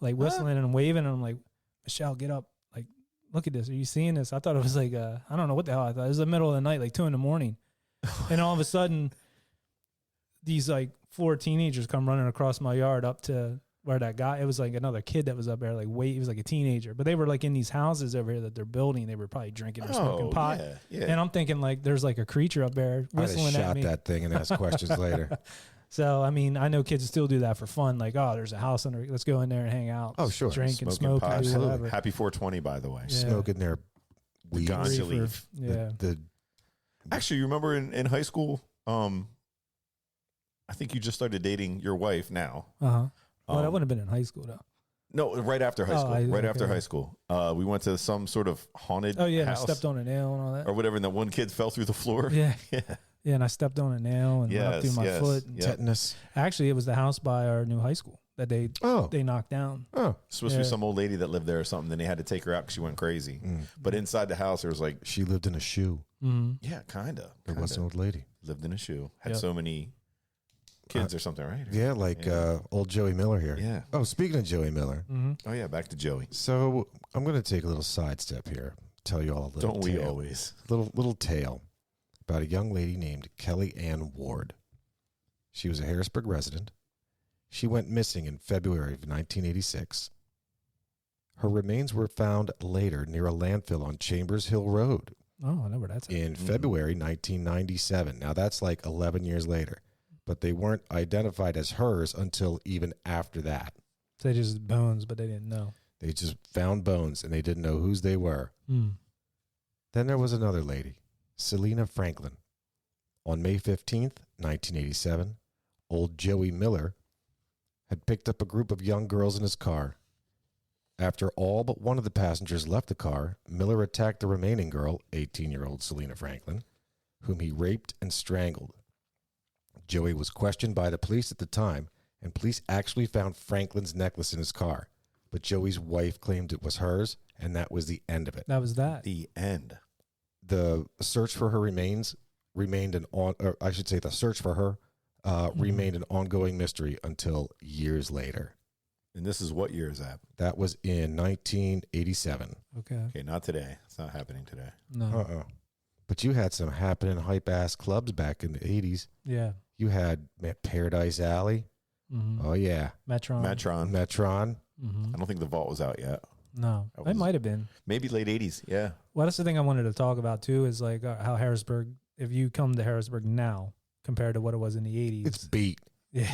like whistling and waving. And I'm like, Michelle, get up! Like, look at this. Are you seeing this? I thought it was like I don't know what the hell I thought. It was the middle of the night, like 2 a.m, and all of a sudden, these like 4 teenagers come running across my yard up to where that guy. It was like another kid that was up there, like he was like a teenager, but they were like in these houses over here that they're building. They were probably drinking or smoking pot. Yeah. And I'm thinking like there's like a creature up there I'd have whistling at shot me. that thing and asked questions later. So, I mean, I know kids still do that for fun. Like, oh, there's a house under, let's go in there and hang out. Oh, sure. Drink and Smoking smoke pot. and do Absolutely. whatever. Happy 420, by the way. Yeah. Smoking their weed. ganja Reefer. leaf. Yeah. The Actually, you remember in high school, I think you just started dating your wife now. Uh-huh. Well, that Um, wouldn't have been in high school, though. No, right after high Oh, school. okay. After high school. We went to some sort of haunted Oh, yeah, and I house stepped on a nail and all that. or whatever, and that one kid fell through the floor. Yeah. Yeah. Yeah, and I stepped on a nail and went up through my foot. And Yeah. tetanus. Actually, it was the house by our new high school that they Oh. knocked down. Oh. Supposed to be Yeah. some old lady that lived there or something. Then they had to take her out because she went crazy. Mm. But inside the house, there was like, She lived in a shoe. Mm-hmm. yeah, kind of. There was an old lady. Lived in a shoe. Had Yep. so many kids or something, right? Yeah, like Yeah. old Joey Miller here. Yeah. Oh, speaking of Joey Miller, Mm-hmm. Oh, yeah. Back to Joey. so I'm going to take a little sidestep here. Tell you all a little Don't we tale. always? Little tale about a young lady named Kelly Ann Ward. She was a Harrisburg resident. She went missing in February of 1986. Her remains were found later near a landfill on Chambers Hill Road Oh, I know where that's at. in February 1997. Now that's like 11 years later, but they weren't identified as hers until even after that. They just bones, but they didn't know. They just found bones and they didn't know whose they were. Mm. Then there was another lady, Selena Franklin. On May 15th, 1987, old Joey Miller had picked up a group of young girls in his car. After all but one of the passengers left the car, Miller attacked the remaining girl, 18-year-old Selena Franklin, whom he raped and strangled. Joey was questioned by the police at the time, and police actually found Franklin's necklace in his car. But Joey's wife claimed it was hers, and that was the end of it. That was that. The end. The search for her remained an the search for her remained an ongoing mystery until years later. And this is what year is that? That was in 1987. Okay. Okay, not today. It's not happening today. No. But you had some happening hype ass clubs back in the 80s. Yeah. You had Paradise Alley. Mm-hmm. Oh yeah, Metron. Metron. Mm-hmm. I don't think the Vault was out yet. No, That it was- might have been. Maybe late 80s. Yeah. Well, that's the thing I wanted to talk about too. Is like how Harrisburg. If you come to Harrisburg now compared to what it was in the 80s, It's beat. yeah.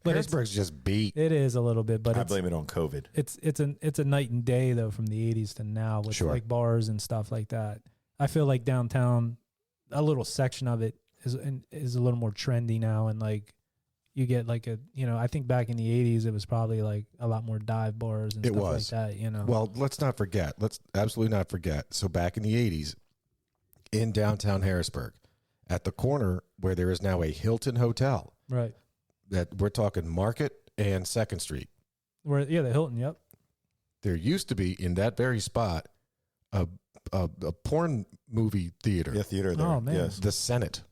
But Harrisburg's just beat. it is a little bit, but I it's blame it on COVID. it's a night and day though from the 80s to now with Sure. like bars and stuff like that. I feel like downtown, a little section of it is a little more trendy now, and like you get like I think back in the 80s it was probably like a lot more dive bars and It stuff was. like that. Well, let's not forget. Let's absolutely not forget. So back in the 80s, in downtown Harrisburg, at the corner where there is now a Hilton Hotel, Right. that we're talking Market and 2nd Street, The Hilton. Yep. there used to be in that very spot a porn movie theater, Yeah, theater there. Oh, man. Yes. the Senate.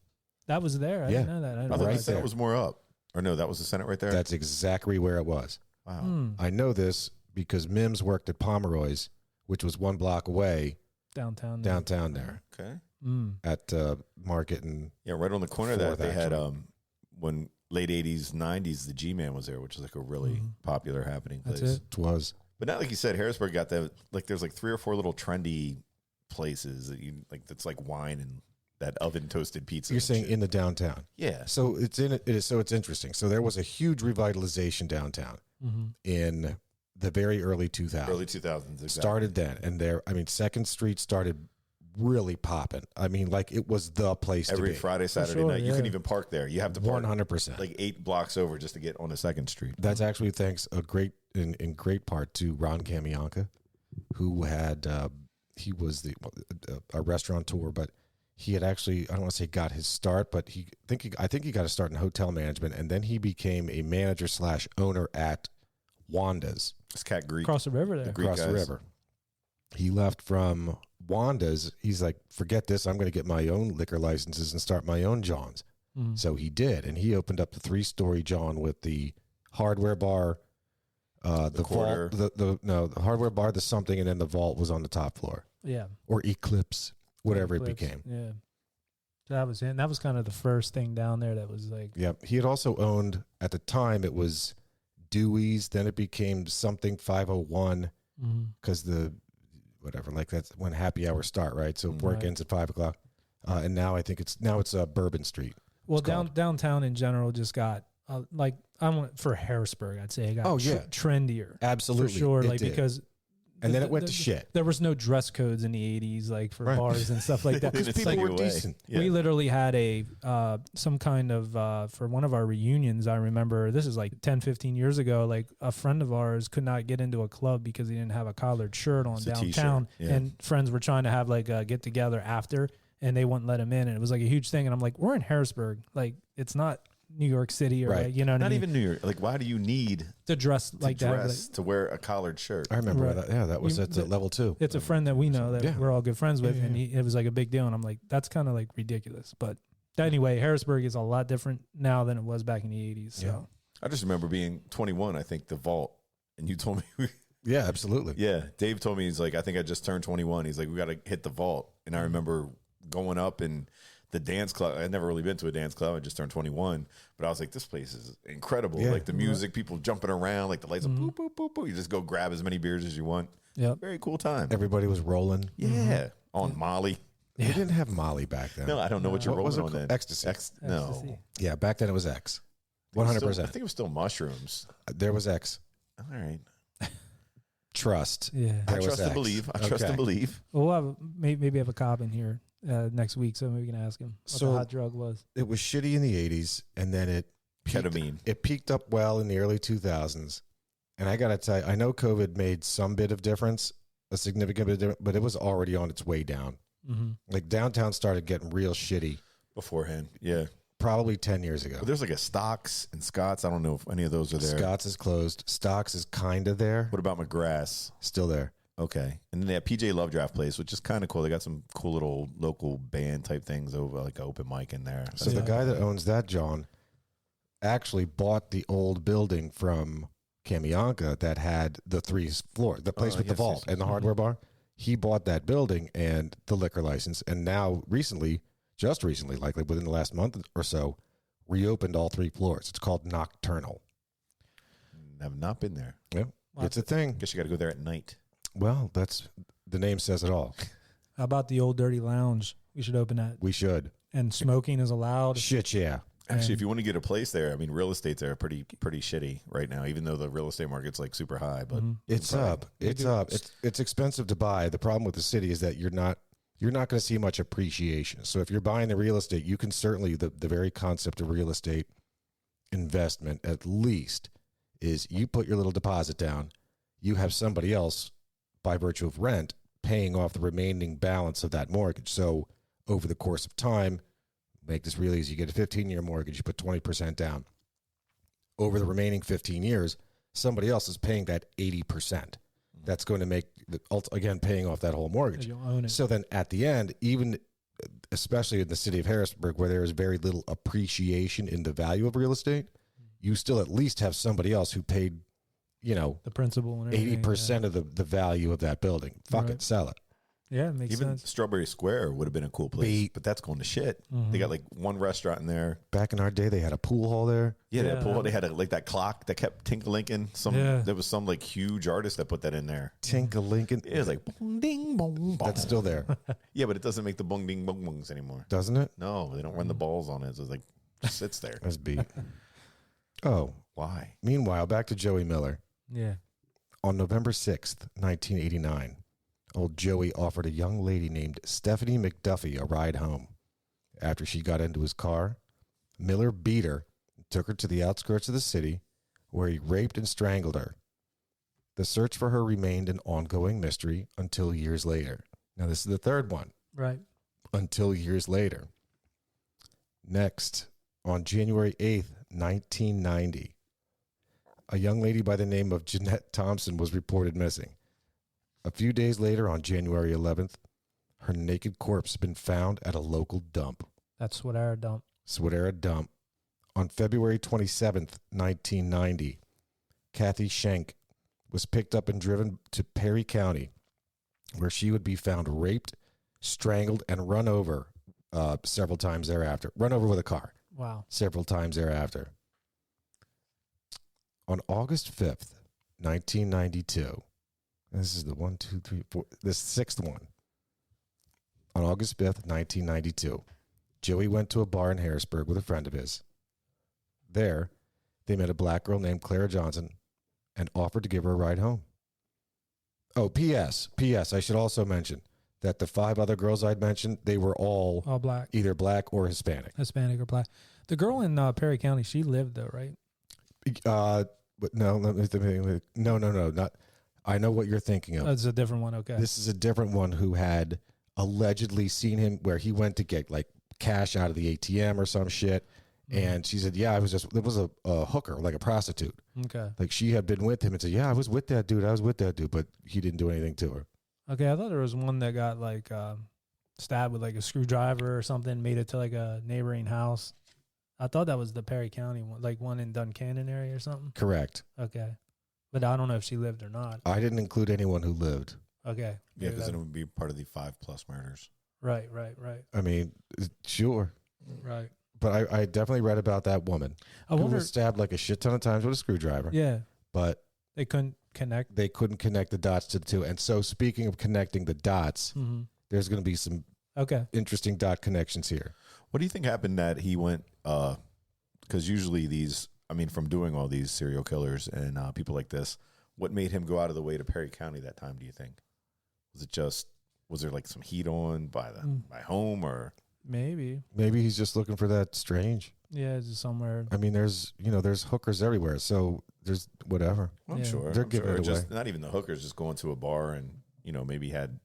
That was there. I Yeah. didn't know that. I I didn't thought know Right the that. Senate there. was more up. Or no, that was the Senate right there? That's exactly where it was. wow. Hmm. I know this because Mims worked at Pomeroy's, which was 1 block away Downtown. downtown there Okay. Mm. at Market and Yeah, right on the corner of that, Fourth, they had, actually. when late 80s, 90s, the G-Man was there, which is like a really Mhm. popular happening place. That's it. it was. But not like you said, Harrisburg got that, like there's like 3 or 4 little trendy places that you like, that's like wine and that oven toasted pizza. You're and saying shit. in the downtown. yeah. So it's it's interesting. So there was a huge revitalization downtown Mm-hmm. in the very early 2000s. Early 2000s. Exactly. Started then, and there. I mean, 2nd Street started really popping. I mean, like it was the place Every to be. Friday, Saturday sure, night. You yeah. couldn't even park there. You have to park 100%. like 8 blocks over just to get on the 2nd Street. That's actually thanks in great part to Ron Camianca, who had he was a restaurateur, but he had actually, I don't want to say got his start, but I think he got a start in hotel management, and then he became a manager / owner at Wanda's It's Cat Greek. Across the river there. Greek across the guys. river. He left from Wanda's. He's like, forget this. I'm going to get my own liquor licenses and start my own Johns. Mhm. So he did, and he opened up the 3-story John with the hardware bar, the quarter. vault, the hardware bar, the something, and then the vault was on the top floor, Yeah. or Eclipse, whatever it Eclipse, became. Yeah. So that was it. And that was kind of the first thing down there that was like, Yep. He had also owned at the time it was Dewey's, then it became something 501 because the whatever, like that's when happy hours start, right? So work Right. ends at 5 o'clock, and now I think it's Bourbon Street. well, It's called. downtown in general just got like, I want for Harrisburg, I'd say it got Oh, yeah. trendier. Absolutely, For sure. it Like, did. because. And then it went to shit. There was no dress codes in the 80s, like for Right. bars and stuff like that. Because Because people were decent. Yeah. We literally had some kind of, for one of our reunions, I remember, this is like 10, 15 years ago, like a friend of ours could not get into a club because he didn't have a collared shirt on It's a downtown. t-shirt, yeah. And friends were trying to have like a get together after, and they wouldn't let him in. And it was like a huge thing. And I'm like, we're in Harrisburg. Like, it's not New York City or Right. like, you know what I Not mean? even New York. Like, why do you need To dress to like that. dress to wear a collared shirt? I remember Right. that. Yeah, that was You- at level 2. It's a friend that we know that Yeah. we're all good friends with, Yeah, and it was like a big deal. And I'm like, that's kind of like ridiculous. But anyway, Harrisburg is a lot different now than it was back in the 80s. So. Yeah. I just remember being 21, I think, the Vault. And you told me, Yeah, absolutely. yeah, Dave told me, he's like, I think I just turned 21. He's like, we got to hit the Vault. And I remember going up and the dance club. I'd never really been to a dance club. I just turned 21. But I was like, this place is incredible. Yeah. Like the music, people jumping around, like the lights, boop, boop, boop, boop. You just go grab as many beers as you want. Yep. Very cool time. Everybody was rolling. Yeah. On Molly. We didn't have Molly back then. No, I don't know what you're What was rolling it on called? then. Ecstasy. No. Ecstasy. Yeah, back then it was X. I think 100%. it was still mushrooms. There was X. All right. Trust. Yeah. I There was trust and X. believe. I trust Okay. and believe. Well, we'll have, maybe have a cop in here next week, so maybe we can ask him what So- the hot drug was. It was shitty in the 80s, and then it peaked, Ketamine. It peaked up well in the early 2000s. And I got to tell you, I know COVID made some bit of difference, a significant bit of difference, but it was already on its way down. Mm-hmm. Like downtown started getting real shitty Beforehand. Yeah. probably 10 years ago. But there's like a Stocks and Scott's. I don't know if any of those are there. Scott's is closed. Stocks is kind of there. What about McGrath's? Still there. Okay. And then they have PJ Love Draft Place, which is kind of cool. They got some cool little local band type things over, like an open mic in there. So the guy that owns that, John, actually bought the old building from Kamianka that had the 3 floor, the place with the vault and the hardware bar. He bought that building and the liquor license, and now just recently, likely within the last month or so, reopened all 3 floors. It's called Nocturnal. Have not been there. Yeah, it's a thing. Guess you got to go there at night. Well, the name says it all. How about the Old Dirty Lounge? We should open that. We should. And smoking is allowed. Shit, yeah. Actually, if you want to get a place there, I mean, real estate's there pretty shitty right now, even though the real estate market's like super high. But It's up. It's up. It's expensive to buy. The problem with the city is that you're not going to see much appreciation. So if you're buying the real estate, you can certainly, the very concept of real estate investment at least is you put your little deposit down, you have somebody else by virtue of rent paying off the remaining balance of that mortgage. So over the course of time, make this real easy. You get a 15-year mortgage, you put 20% down. Over the remaining 15 years, somebody else is paying that 80%. That's going to make, again, paying off that whole mortgage. You'll own it. So then at the end, even especially in the city of Harrisburg, where there is very little appreciation in the value of real estate, you still at least have somebody else who paid, the principal and everything. 80% of the value of that building. Fuck it, sell it. Yeah, it makes even sense. Strawberry Square would have been a cool place, but that's going to shit. They got like one restaurant in there. Back in our day, they had a pool hall there. Yeah, that pool. They had like that clock that kept tinkling. There was some like huge artist that put that in there. Tinka-Lincoln. It was like bong ding bong bong. That's still there, Yeah, but it doesn't make the bong ding bong bongs anymore. doesn't it? No, they don't run the balls on it. So it's like just sits there. That's beat. Oh, Why? meanwhile, back to Joey Miller. Yeah. On November 6th, 1989, old Joey offered a young lady named Stephanie McDuffie a ride home. After she got into his car, Miller beat her and took her to the outskirts of the city, where he raped and strangled her. The search for her remained an ongoing mystery until years later. Now, this is the third one. Right. Until years later. Next, on January 8th, 1990, a young lady by the name of Jeanette Thompson was reported missing. A few days later, on January 11th, her naked corpse had been found at a local dump. That's Swidera dump. Swidera dump. On February 27th, 1990, Kathy Schenk was picked up and driven to Perry County, where she would be found raped, strangled, and run over several times thereafter. Run over with a car. Wow. Several times thereafter. On August 5th, 1992, this is the 1, 2, 3, 4, the sixth one. On August 5th, 1992, Joey went to a bar in Harrisburg with a friend of his. There, they met a black girl named Clara Johnson and offered to give her a ride home. Oh, P.S. I should also mention that the 5 other girls I'd mentioned, they were all black. either black or Hispanic. Hispanic or black. The girl in Perry County, she lived though, right? But no, no, not. I know what you're thinking of. That's a different one. Okay. This is a different one who had allegedly seen him where he went to get like cash out of the ATM or some shit. And she said, yeah, it was a hooker, like a prostitute. Okay. Like she had been with him and said, yeah, I was with that dude. But he didn't do anything to her. Okay. I thought there was one that got like stabbed with like a screwdriver or something, made it to like a neighboring house. I thought that was the Perry County one, like one in Duncannon area or something. Correct. Okay. But I don't know if she lived or not. I didn't include anyone who lived. Okay. Yeah, because then it would be part of the 5+ murders. Right. I mean, sure. Right. But I definitely read about that woman I who wonder. was stabbed like a shit ton of times with a screwdriver. Yeah. But They couldn't connect. they couldn't connect the dots to the two. And so speaking of connecting the dots, Mm-hmm. there's going to be some Okay. interesting dot connections here. What do you think happened that he went? Because usually from doing all these serial killers and people like this, what made him go out of the way to Perry County that time? Do you think? Was there like some heat on by home or? Maybe. Maybe he's just looking for that strange. Yeah, it's just somewhere. I mean, there's hookers everywhere. So there's whatever. I'm Yeah. sure They're I'm giving sure. it Just away. not even the hookers, just going to a bar and maybe had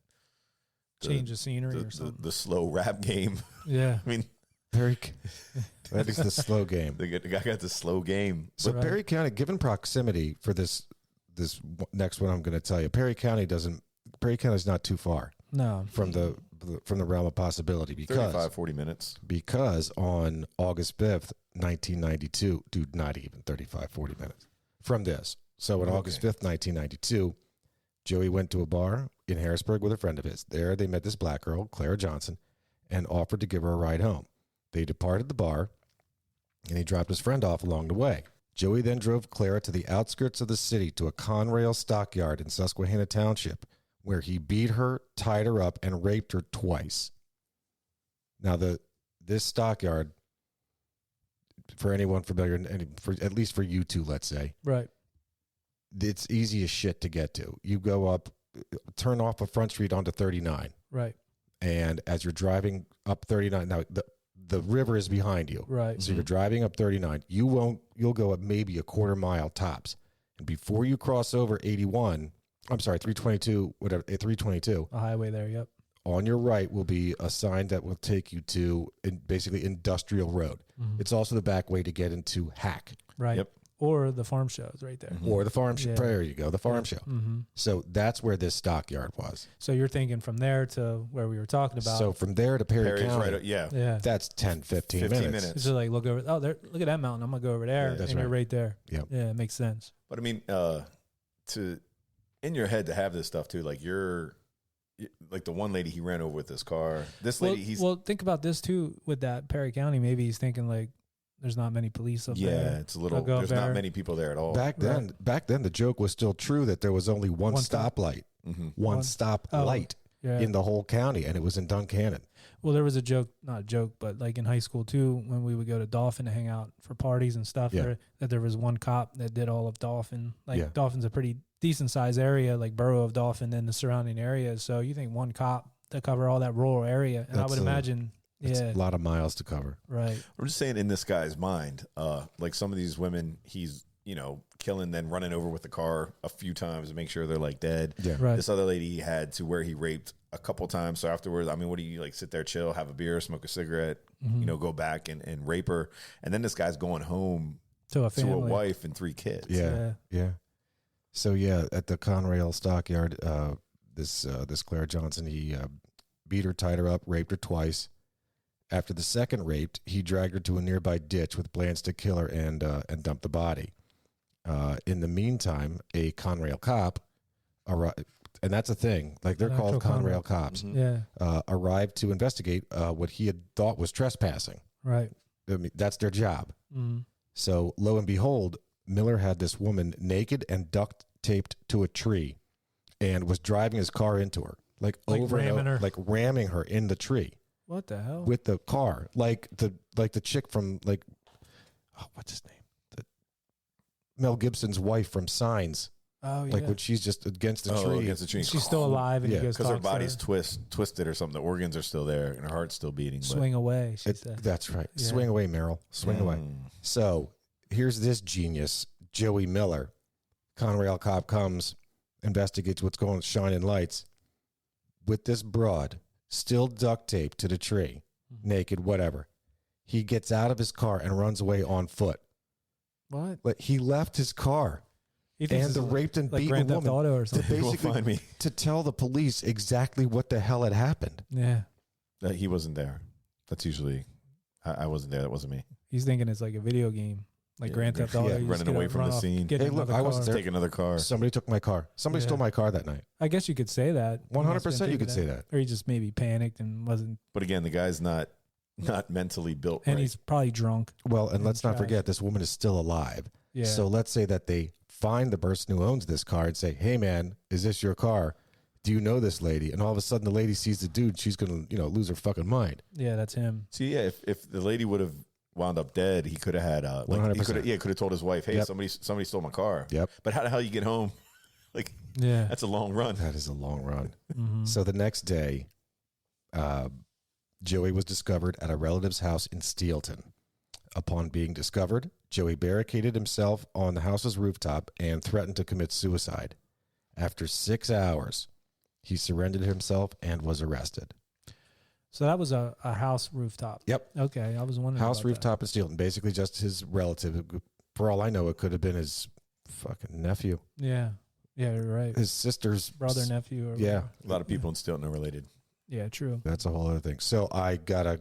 Change the scenery or something. the slow rap game. Yeah. I mean, That is the slow game. the guy got the slow game. So Right. Perry County, given proximity for this next one I'm going to tell you, Perry County is not too far No. from the realm of possibility 40 minutes. because on August 5th, 1992, dude, not even 40 minutes from this, So on August 5th, 1992, Joey went to a bar in Harrisburg with a friend of his. There they met this black girl, Clara Johnson, and offered to give her a ride home. They departed the bar, and he dropped his friend off along the way. Joey then drove Clara to the outskirts of the city to a Conrail stockyard in Susquehanna Township, where he beat her, tied her up, and raped her twice. Now, this stockyard, for anyone familiar, and at least for you two, let's say, Right. it's easy as shit to get to. You go up, turn off a Front Street onto 39, Right. and as you're driving up 39, now the river is behind you. Right. So you're driving up 39. You'll go up maybe a quarter mile tops. And before you cross over 81, I'm sorry, 322, whatever, 322, A highway there. Yep. on your right will be a sign that will take you to basically Industrial Road. Mhm. It's also the back way to get into Hack Right. Yep. Or the farm shows right there. or the farm show. Yeah. There you go, the farm show. Mm-hmm. So that's where this stockyard was. So you're thinking from there to where we were talking about. So from there to Perry Perry's County, right. Yeah. yeah. that's 10, 15 15 minutes. minutes. So like look over. Oh, there. Look at that mountain. I'm gonna go over there, Yeah, and that's you're right. right there. Yep. Yeah, it makes sense. But I mean, to in your head to have this stuff too, like like the one lady he ran over with his car. This lady, well, think about this too. With that Perry County, maybe he's thinking like, there's not many police up there. it's a little. I'll go There's there. not many people there at all. Back then, the joke was still true that there was only one One stop. stoplight, Mm-hmm. one stop Oh. light Yeah. in the whole county, and it was in Duncannon. Well, there was a joke, not a joke, but like in high school too, when we would go to Dauphin to hang out for parties and stuff, Yeah. that there was one cop that did all of Dauphin. Like Yeah. Dauphin's a pretty decent sized area, like borough of Dauphin and the surrounding areas. So you think one cop to cover all that rural area. And That's I would imagine, It's yeah, a lot of miles to cover. right. I'm just saying, in this guy's mind, like some of these women, he's killing, then running over with the car a few times to make sure they're like dead. Yeah. Right. This other lady he had to where he raped a couple times. So afterwards, I mean, what do you like? Sit there, chill, have a beer, smoke a cigarette, Mhm. go back and rape her, and then this guy's going home To a family. to a wife and 3 kids. Yeah. So at the Conrail stockyard, this Clara Johnson, he beat her, tied her up, raped her twice. After the second rape, he dragged her to a nearby ditch with plans to kill her and dump the body. In the meantime, a Conrail cop arrived, and that's a thing. Like they're An called actual Conrail Conrail. cops. Mhm. Yeah. Arrived to investigate what he had thought was trespassing. Right. I mean, that's their job. Mm. So lo and behold, Miller had this woman naked and duct taped to a tree, and was driving his car into her, like over and ramming over, her. like ramming her in the tree What the hell? with the car, like the chick from what's his name, Mel Gibson's wife from Signs, oh yeah. like when she's just against the Oh, tree. against the tree. She's still alive, and Yeah, he goes Because her talks to body's twisted or something. The organs are still there and her heart's still beating. but- Swing away. She said. That's right. Yeah. Swing away, Meryl. Swing away. Mm. So here's this genius, Joey Miller. Conrail cop comes, investigates what's going on, shining lights. With this broad, still duct taped to the tree, naked, whatever. He gets out of his car and runs away on foot. What? Like he left his car He thinks and the this is raped and like beaten Grand Theft woman Auto or to something. He will basically find me. to tell the police exactly what the hell had happened. Yeah. He wasn't there. That's usually. I wasn't there. That wasn't me. He's thinking it's like a video game, like Yeah, Grand Theft yeah, Auto. You just running get away up, from run the off, scene. get Hey, in look, another I wasn't car. there. Take another car. Somebody took my car. Somebody Yeah. stole my car that night. I guess you could say that. He 100% must have been you could thinking say that. Or he just maybe panicked and wasn't, But again, the guy's not mentally built. and right. he's probably drunk. Well, and let's not Trash. forget, this woman is still alive. Yeah. So let's say that they find the person who owns this car and say, "Hey, man, is this your car? Do you know this lady?" And all of a sudden, the lady sees the dude. She's gonna, lose her fucking mind. Yeah, that's him. See, yeah, if the lady would have wound up dead, he could have had he 100%. could have told his wife, "Hey, Yep. somebody stole my car." Yep, But how the hell you get home? Like Yeah. that's a long run. that is a long run. Mm-hmm. So the next day, Joey was discovered at a relative's house in Steelton. Upon being discovered, Joey barricaded himself on the house's rooftop and threatened to commit suicide. After 6 hours, he surrendered himself and was arrested. So that was a house rooftop. Yep. Okay, I was wondering. House about rooftop in Steelton, basically just his relative. For all I know, it could have been his fucking nephew, That. Yeah. Yeah, you're right. his sister's Brother, nephew. Or Yeah, whatever. A lot of people in Stilton are related. Yeah, true. that's a whole other thing. So I got a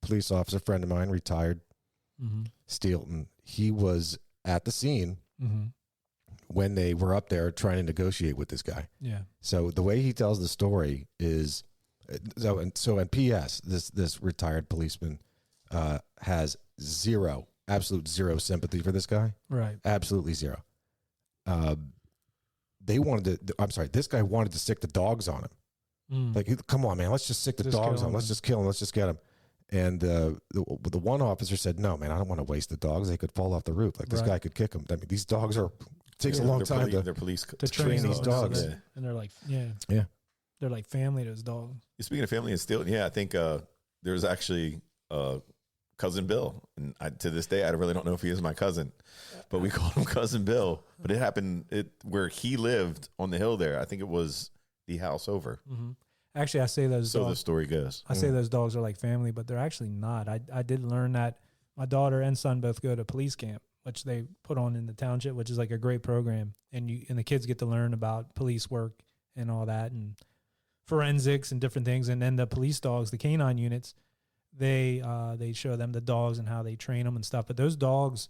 police officer friend of mine, retired, Mm-hmm. Steelton. He was at the scene Mm-hmm. when they were up there trying to negotiate with this guy. Yeah. So the way he tells the story is, and P.S. This retired policeman has absolute zero sympathy for this guy. Right. Absolutely zero. This guy wanted to stick the dogs on him. Like, come on, man, let's just stick the dogs on him. Let's just kill him. Let's just get him. And the one officer said, no, man, I don't want to waste the dogs. They could fall off the roof. Like, this guy could kick them. I mean, these dogs takes a long time to train these dogs. And they're like, yeah. They're like family to those dogs. Speaking of family and Stilton, I think there was actually Cousin Bill. And to this day, I really don't know if he is my cousin, but we called him Cousin Bill. But it happened where he lived on the hill there. I think it was the house over. Mm-hmm. Actually, I say those dogs. So the story goes. I say those dogs are like family, but they're actually not. I did learn that my daughter and son both go to police camp, which they put on in the township, which is like a great program. And the kids get to learn about police work and all that and forensics and different things. And then the police dogs, the canine units, they show them the dogs and how they train them and stuff. But those dogs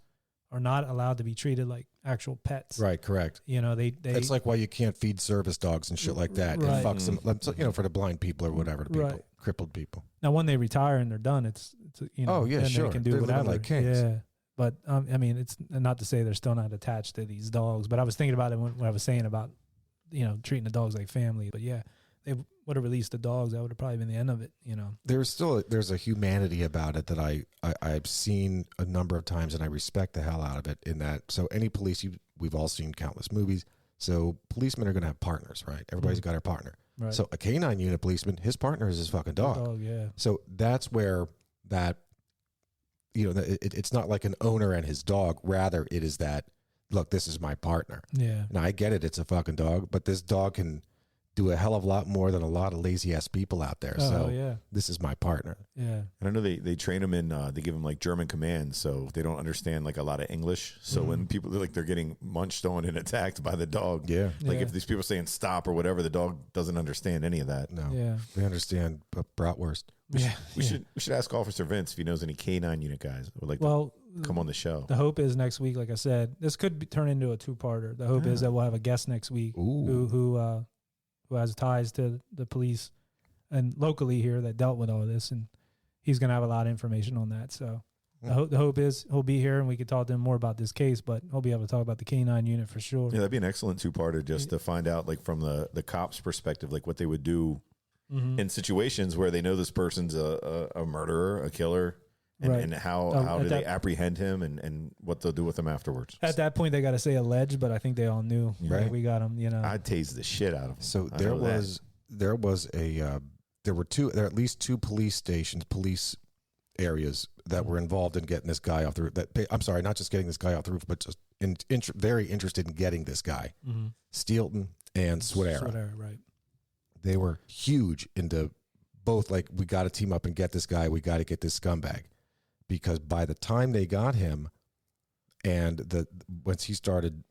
are not allowed to be treated like actual pets. Right, correct. You know, That's like why you can't feed service dogs and shit like that. Right. It fucks them, for the blind people or whatever, the people, crippled people. Now, when they retire and they're done, it's then sure. they can do They're living whatever. like kings. Yeah. But, I mean, it's not to say they're still not attached to these dogs, but I was thinking about it when I was saying about, treating the dogs like family. But yeah, they would have released the dogs. That would have probably been the end of it, There's a humanity about it that I've seen a number of times, and I respect the hell out of it in that. So any police, we've all seen countless movies. So policemen are going to have partners, right? Everybody's got a partner. Right. So a canine unit policeman, his partner is his fucking dog. Yeah. So that's where that, it's not like an owner and his dog. Rather, it is that, look, this is my partner. Yeah. Now, I get it. It's a fucking dog, but this dog can do a hell of a lot more than a lot of lazy ass people out there. This is my partner. Yeah. And I know they train them they give them like German commands, so they don't understand like a lot of English. So when people they're getting munched on and attacked by the dog, if these people are saying stop or whatever, the dog doesn't understand any of that. No. Yeah. They understand bratwurst. We should ask Officer Vince if he knows any canine unit guys who would like to come on the show. The hope is next week, like I said, this could turn into a two-parter. The hope is that we'll have a guest next week who has ties to the police and locally here that dealt with all this, and he's going to have a lot of information on that. So the hope is he'll be here and we can talk to him more about this case, but he'll be able to talk about the canine unit for sure. Yeah, that'd be an excellent two-parter just to find out, like from the cops' perspective, like what they would do in situations where they know this person's a murderer, a killer, and how do they apprehend him and what they'll do with him afterwards. At that point, they got to say alleged, but I think they all knew. Right. We got him, I'd tase the shit out of him. So there were at least two police areas that were involved in getting this guy off the roof. I'm sorry, not just getting this guy off the roof, but just very interested in getting this guy. Steelton and Swedera. Right. They were huge into both, like, we got to team up and get this guy. We got to get this scumbag. Because by the time they got him and once he started,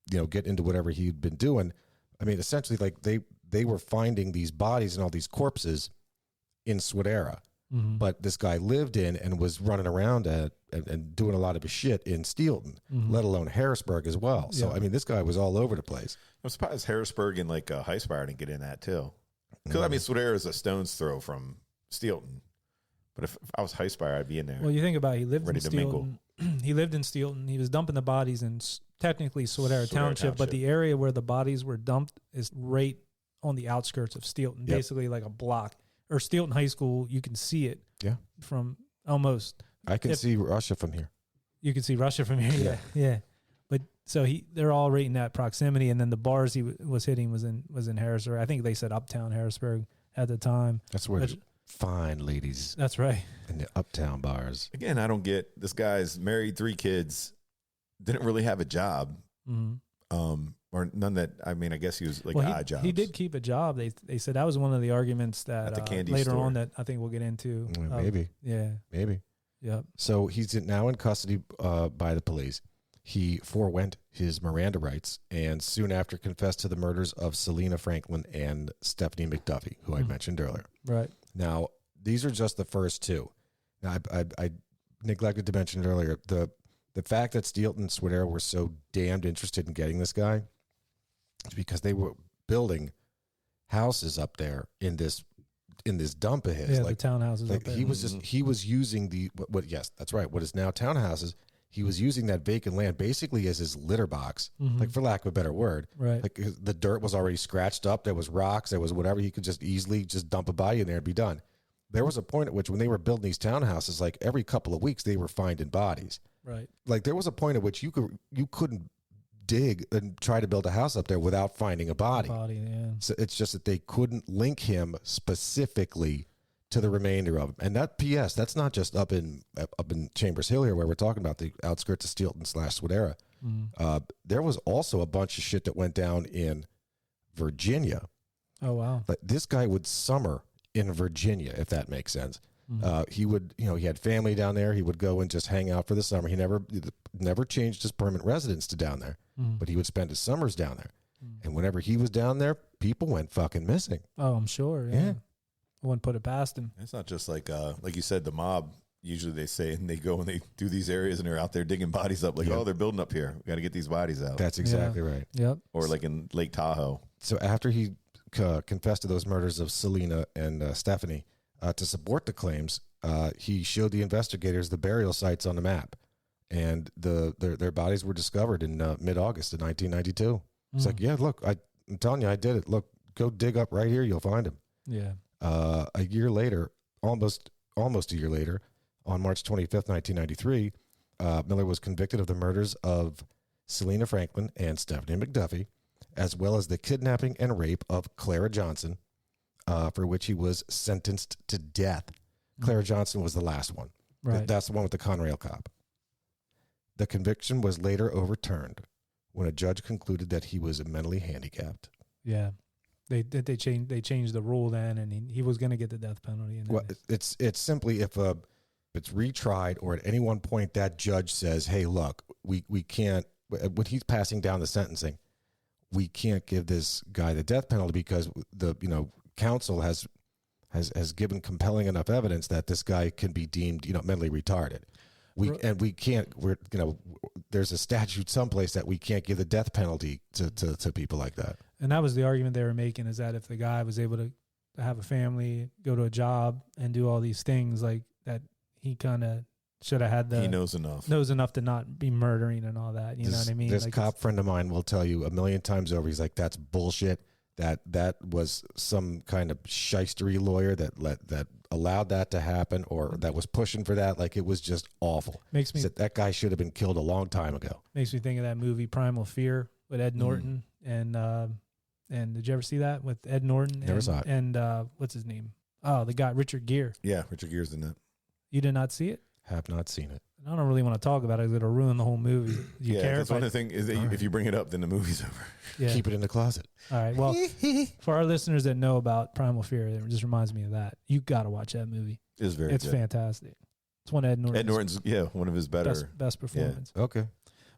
getting into whatever he'd been doing, I mean, essentially, like, they were finding these bodies and all these corpses in Swedera. But this guy lived in and was running around and doing a lot of his shit in Steelton, let alone Harrisburg as well. So, I mean, this guy was all over the place. I'm surprised Harrisburg and like Highspire didn't get in that too. Because I mean, Swedera is a stone's throw from Steelton. But if I was Highspire, I'd be in there. Well, you think about it, he lived ready in to Steelton. He lived in Steelton. He was dumping the bodies in technically Swedera Township, but the area where the bodies were dumped is right on the outskirts of Steelton, basically like a block. Or Steelton High School, you can see it. Yeah. From almost. I can see Russia from here. You can see Russia from here. Yeah. But so they're all right in that proximity, and then the bars he was hitting was in Harrisburg. I think they said Uptown Harrisburg at the time. That's where fine ladies. That's right. In the uptown bars. Again, I don't get this guy's married, 3 kids, didn't really have a job. Or none that, I mean, I guess he was like odd jobs. He did keep a job. They said that was one of the arguments that at the candy later store. on that I think we'll get into. Maybe. Yeah. Maybe. Yep. So he's now in custody by the police. He forewent his Miranda rights and soon after confessed to the murders of Selena Franklin and Stephanie McDuffie, who I mentioned earlier. Right. Now, these are just the first two. Now, I neglected to mention it earlier. The The fact that Steelton and Swidera were so damned interested in getting this guy is because they were building houses up there in this dump of his. Yeah, like the townhouses like up there. he was using yes, that's right. What is now townhouses. He was using that vacant land basically as his litter box, like for lack of a better word. Right. Like the dirt was already scratched up. There was rocks. There was whatever. He could just easily just dump a body in there and be done. There was a point at which when they were building these townhouses, like every couple of weeks, they were finding bodies. Right. Like there was a point at which you couldn't dig and try to build a house up there without finding a body. Yeah. So it's just that they couldn't link him specifically to the remainder of him. And that P.S. that's not just up in Chambers Hill here where we're talking about the outskirts of Steelton / Swidera. There was also a bunch of shit that went down in Virginia. Oh, wow. Like this guy would summer in Virginia, if that makes sense. He would, he had family down there. He would go and just hang out for the summer. He never changed his permanent residence to down there, but he would spend his summers down there. And whenever he was down there, people went fucking missing. Oh, I'm sure. Yeah. I wouldn't put it past him. It's not just like you said, the mob. Usually they say, and they go and they do these areas and they're out there digging bodies up. Like, oh, they're building up here. We got to get these bodies out. That's exactly right. Yep. Or like in Lake Tahoe. So after he confessed to those murders of Selena and Stephanie, to support the claims, he showed the investigators the burial sites on the map, and their bodies were discovered in mid-August of 1992. It's like, yeah, look, I'm telling you, I did it. Look, go dig up right here, you'll find him. Yeah. A year later, almost a year later, on March 25th, 1993, Miller was convicted of the murders of Selena Franklin and Stephanie McDuffie, as well as the kidnapping and rape of Clara Johnson, for which he was sentenced to death. Clara Johnson was the last one. Right. That's the one with the Conrail cop. The conviction was later overturned when a judge concluded that he was mentally handicapped. Yeah. They changed the rule then, and he was going to get the death penalty. And Well, it's simply if it's retried or at any one point that judge says, hey, look, we can't, when he's passing down the sentencing, we can't give this guy the death penalty because the counsel has given compelling enough evidence that this guy can be deemed mentally retarded. We can't. There's a statute someplace that we can't give the death penalty to people like that. And that was the argument they were making, is that if the guy was able to have a family, go to a job, and do all these things, like that, he kind of should have had He knows enough. Knows enough to not be murdering and all that. You know what I mean? This like cop friend of mine will tell you a million times over. He's like, that's bullshit. That was some kind of shystery lawyer that allowed that to happen, or that was pushing for that. Like, it was just awful. That guy should have been killed a long time ago. Makes me think of that movie Primal Fear with Ed Norton and did you ever see that with Ed Norton? Never saw it. And what's his name? Oh, the guy Richard Gere. Yeah, Richard Gere's in it. You did not see it? Have not seen it. I don't really want to talk about it because it'll ruin the whole movie. You care? That's one of the things is that if you bring it up, then the movie's over. Yeah. Keep it in the closet. All right. Well, for our listeners that know about Primal Fear, it just reminds me of that. You got to watch that movie. It's very It's good. fantastic. It's one of Ed Norton's. Ed Norton's, one of his better. Best performance. Okay.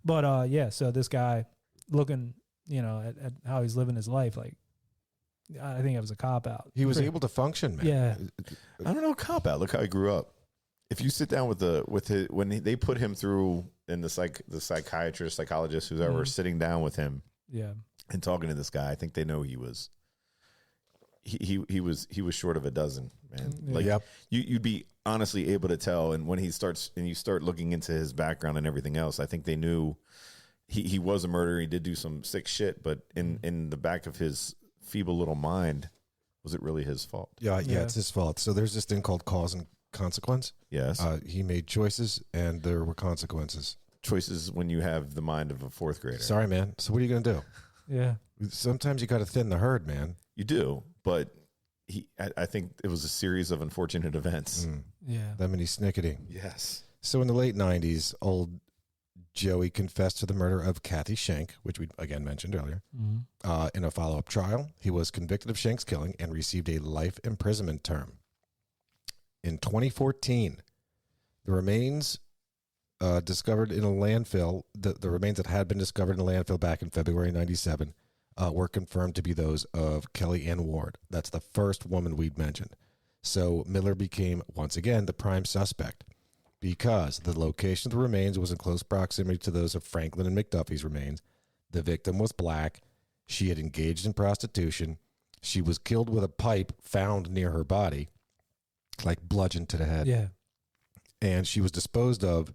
But, so this guy looking, at how he's living his life, like, I think it was a cop-out. He was able to function, man. Yeah. I don't know, cop out. Look how he grew up. If you sit down when they put him through, and the psychiatrist, psychologist, who's ever sitting down with him, yeah, and talking to this guy, I think they know he was short of a dozen, man. Like, Yep. you'd be honestly able to tell. And when you start looking into his background and everything else, I think they knew he was a murderer. He did do some sick shit, but in the back of his feeble little mind, was it really his fault? Yeah, it's his fault. So there's this thing called cause and consequence. Yes. He made choices, and there were consequences. Choices when you have the mind of a fourth grader. Sorry, man. So what are you going to do? Yeah. Sometimes you got to thin the herd, man. You do, but I think it was a series of unfortunate events. Yeah. Lemony Snickety. Yes. So in the late 90s, old Joey confessed to the murder of Kathy Schenk, which we again mentioned earlier. In a follow-up trial, he was convicted of Schenk's killing and received a life imprisonment term. In 2014, the remains discovered in a landfill, the remains that had been discovered in a landfill back in February 97, were confirmed to be those of Kelly Ann Ward. That's the first woman we'd mentioned. So Miller became, once again, the prime suspect because the location of the remains was in close proximity to those of Franklin and McDuffie's remains. The victim was black. She had engaged in prostitution. She was killed with a pipe found near her body, like bludgeoned to the head. Yeah. And she was disposed of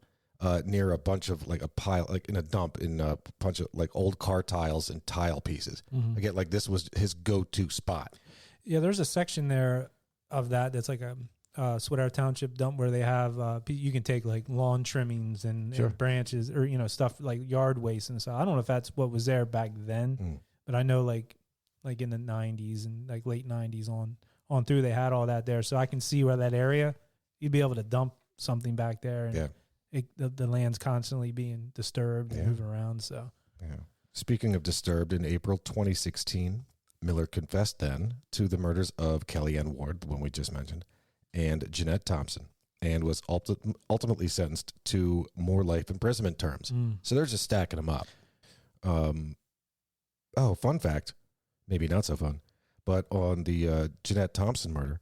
near a bunch of like a pile, like in a dump in a bunch of like old car tiles and tile pieces. Mhm. Again, like this was his go-to spot. Yeah, there's a section there of that's like a Sweater Township dump where they have you can take like lawn trimmings and branches or stuff like yard waste and stuff. I don't know if that's what was there back then, but I know like in the 90s and like late 90s on through they had all that there. So I can see where that area you'd be able to dump something back there. And the land's constantly being disturbed and moving around. So Speaking of disturbed, in April 2016, Miller confessed then to the murders of Kellyanne Ward, the one we just mentioned, and Jeanette Thompson, and was ultimately sentenced to more life imprisonment terms. So they're just stacking them up. Fun fact, maybe not so fun, but on the Jeanette Thompson murder,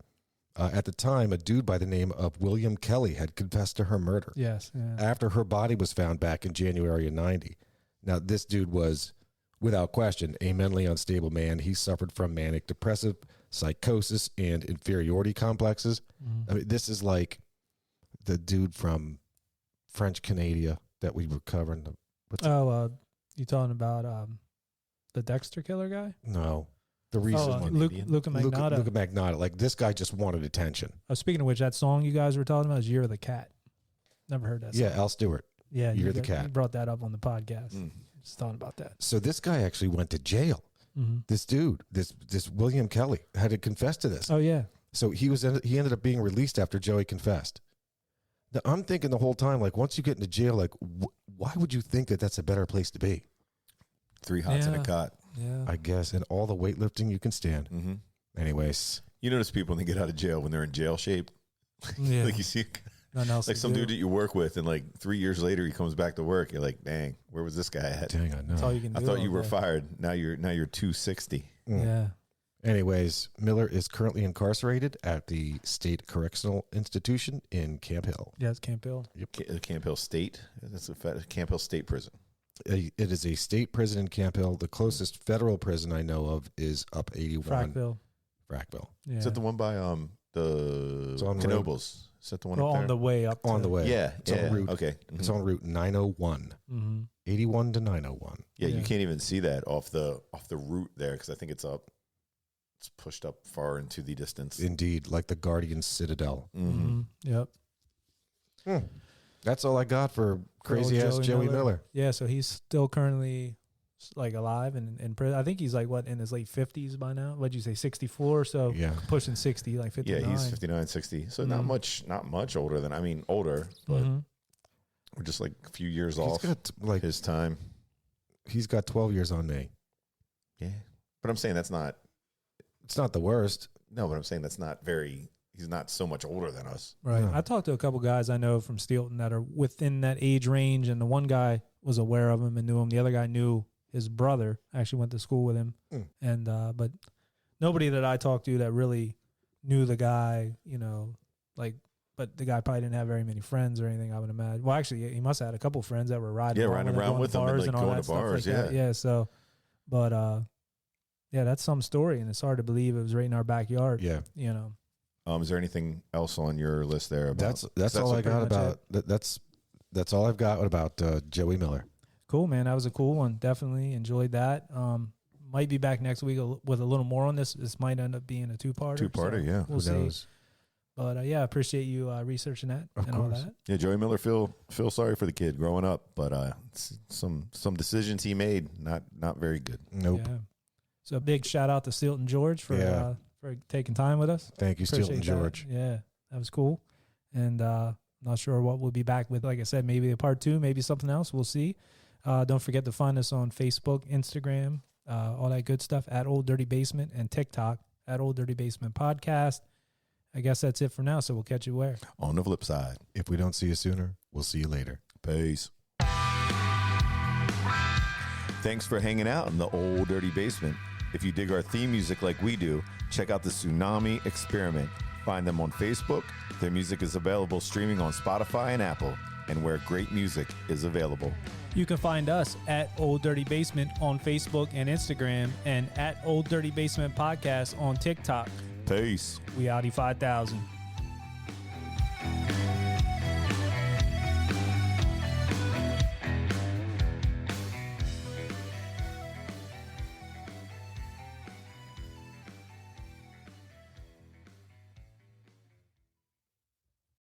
at the time, a dude by the name of William Kelly had confessed to her murder. Yes. Yeah. After her body was found back in January of 90. Now, this dude was, without question, a mentally unstable man. He suffered from manic depressive, psychosis, and inferiority complexes. I mean, this is like the dude from French Canada that we were covering. You talking about the Dexter killer guy? No. The recent one. Luca Magnotta. Luca Magnotta. Like, this guy just wanted attention. Speaking of which, that song you guys were talking about is Year of the Cat. Never heard that song. Yeah, Al Stewart. Yeah, Year of the Cat. You brought that up on the podcast. Just thought about that. So this guy actually went to jail. This dude, this William Kelly, had to confess to this. Oh, yeah. So he ended up being released after Joey confessed. Now, I'm thinking the whole time, like, once you get into jail, like, why would you think that that's a better place to be? 3 hots in a cot. Yeah. I guess, and all the weightlifting you can stand. Anyways. You notice people when they get out of jail, when they're in jail shape, Yeah. like you see, Nothing else like to some do. dude that you work with, and like 3 years later he comes back to work. You're like, dang, where was this guy at? Dang, I know. That's all you can do. I thought you all were day. fired. Now you're 260. Yeah. Anyways, Miller is currently incarcerated at the State Correctional Institution in Camp Hill. Yeah, it's Camp Hill. Camp Hill State. That's a Camp Hill State Prison. It is a state prison in Camp Hill. The closest federal prison I know of is up 81. Frackville. Yeah. Is that the one by the Knoebels? Is that the one up there? on the way up? On to, the way. Yeah. It's on route. Okay. It's on route 901. 81 to 901. Yeah, you can't even see that off the route there because I think it's up. It's pushed up far into the distance. Indeed, like the Guardian Citadel. Yep. That's all I got for crazy ass Joey Miller. Yeah, so he's still currently like alive and in prison. I think he's like in his late 50s by now. What'd you say, 64? So Yeah. pushing 60, like 59. Yeah, he's 59, 60. So not much older than older, but we're just like a few years off He's got like his time. he's got 12 years on me. Yeah, but I'm saying that's not. It's not the worst. No, but I'm saying that's not very. He's not so much older than us. Right. Yeah. I talked to a couple guys I know from Steelton that are within that age range, and the one guy was aware of him and knew him. The other guy knew his brother, actually went to school with him. And but nobody that I talked to that really knew the guy, but the guy probably didn't have very many friends or anything, I would imagine. Well, actually, he must have had a couple friends that were riding around with him and like all going that to stuff bars. like that. Yeah. So, but yeah, that's some story, and it's hard to believe it was right in our backyard. Yeah. Is there anything else on your list there? About, that's all I got pretty much about. That's all I've got about Joey Miller. Cool, man. That was a cool one. Definitely enjoyed that. Might be back next week with a little more on this. This might end up being a two-parter. Two-parter, yeah. We'll Who see. knows? But yeah, I appreciate you researching that Of and all course. that. Yeah, Joey Miller. Feel sorry for the kid growing up, but some decisions he made not very good. Nope. Yeah. So a big shout out to Steelton George for taking time with us. Thank you, Appreciate Steelton that. George. Yeah, that was cool. And not sure what we'll be back with. Like I said, maybe a part 2, maybe something else. We'll see. Don't forget to find us on Facebook, Instagram, all that good stuff at Old Dirty Basement, and TikTok at Old Dirty Basement Podcast. I guess that's it for now. So we'll catch you where? On the flip side, If we don't see you sooner, we'll see you later. peace. Thanks for hanging out in the Old Dirty Basement. If you dig our theme music like we do, check out the Tsunami Experiment Find them on Facebook. Their music is available streaming on Spotify and Apple, and where great music is available. You can find us at Old Dirty Basement on Facebook and Instagram, and at Old Dirty Basement Podcast on TikTok. Peace. We Audi 5000.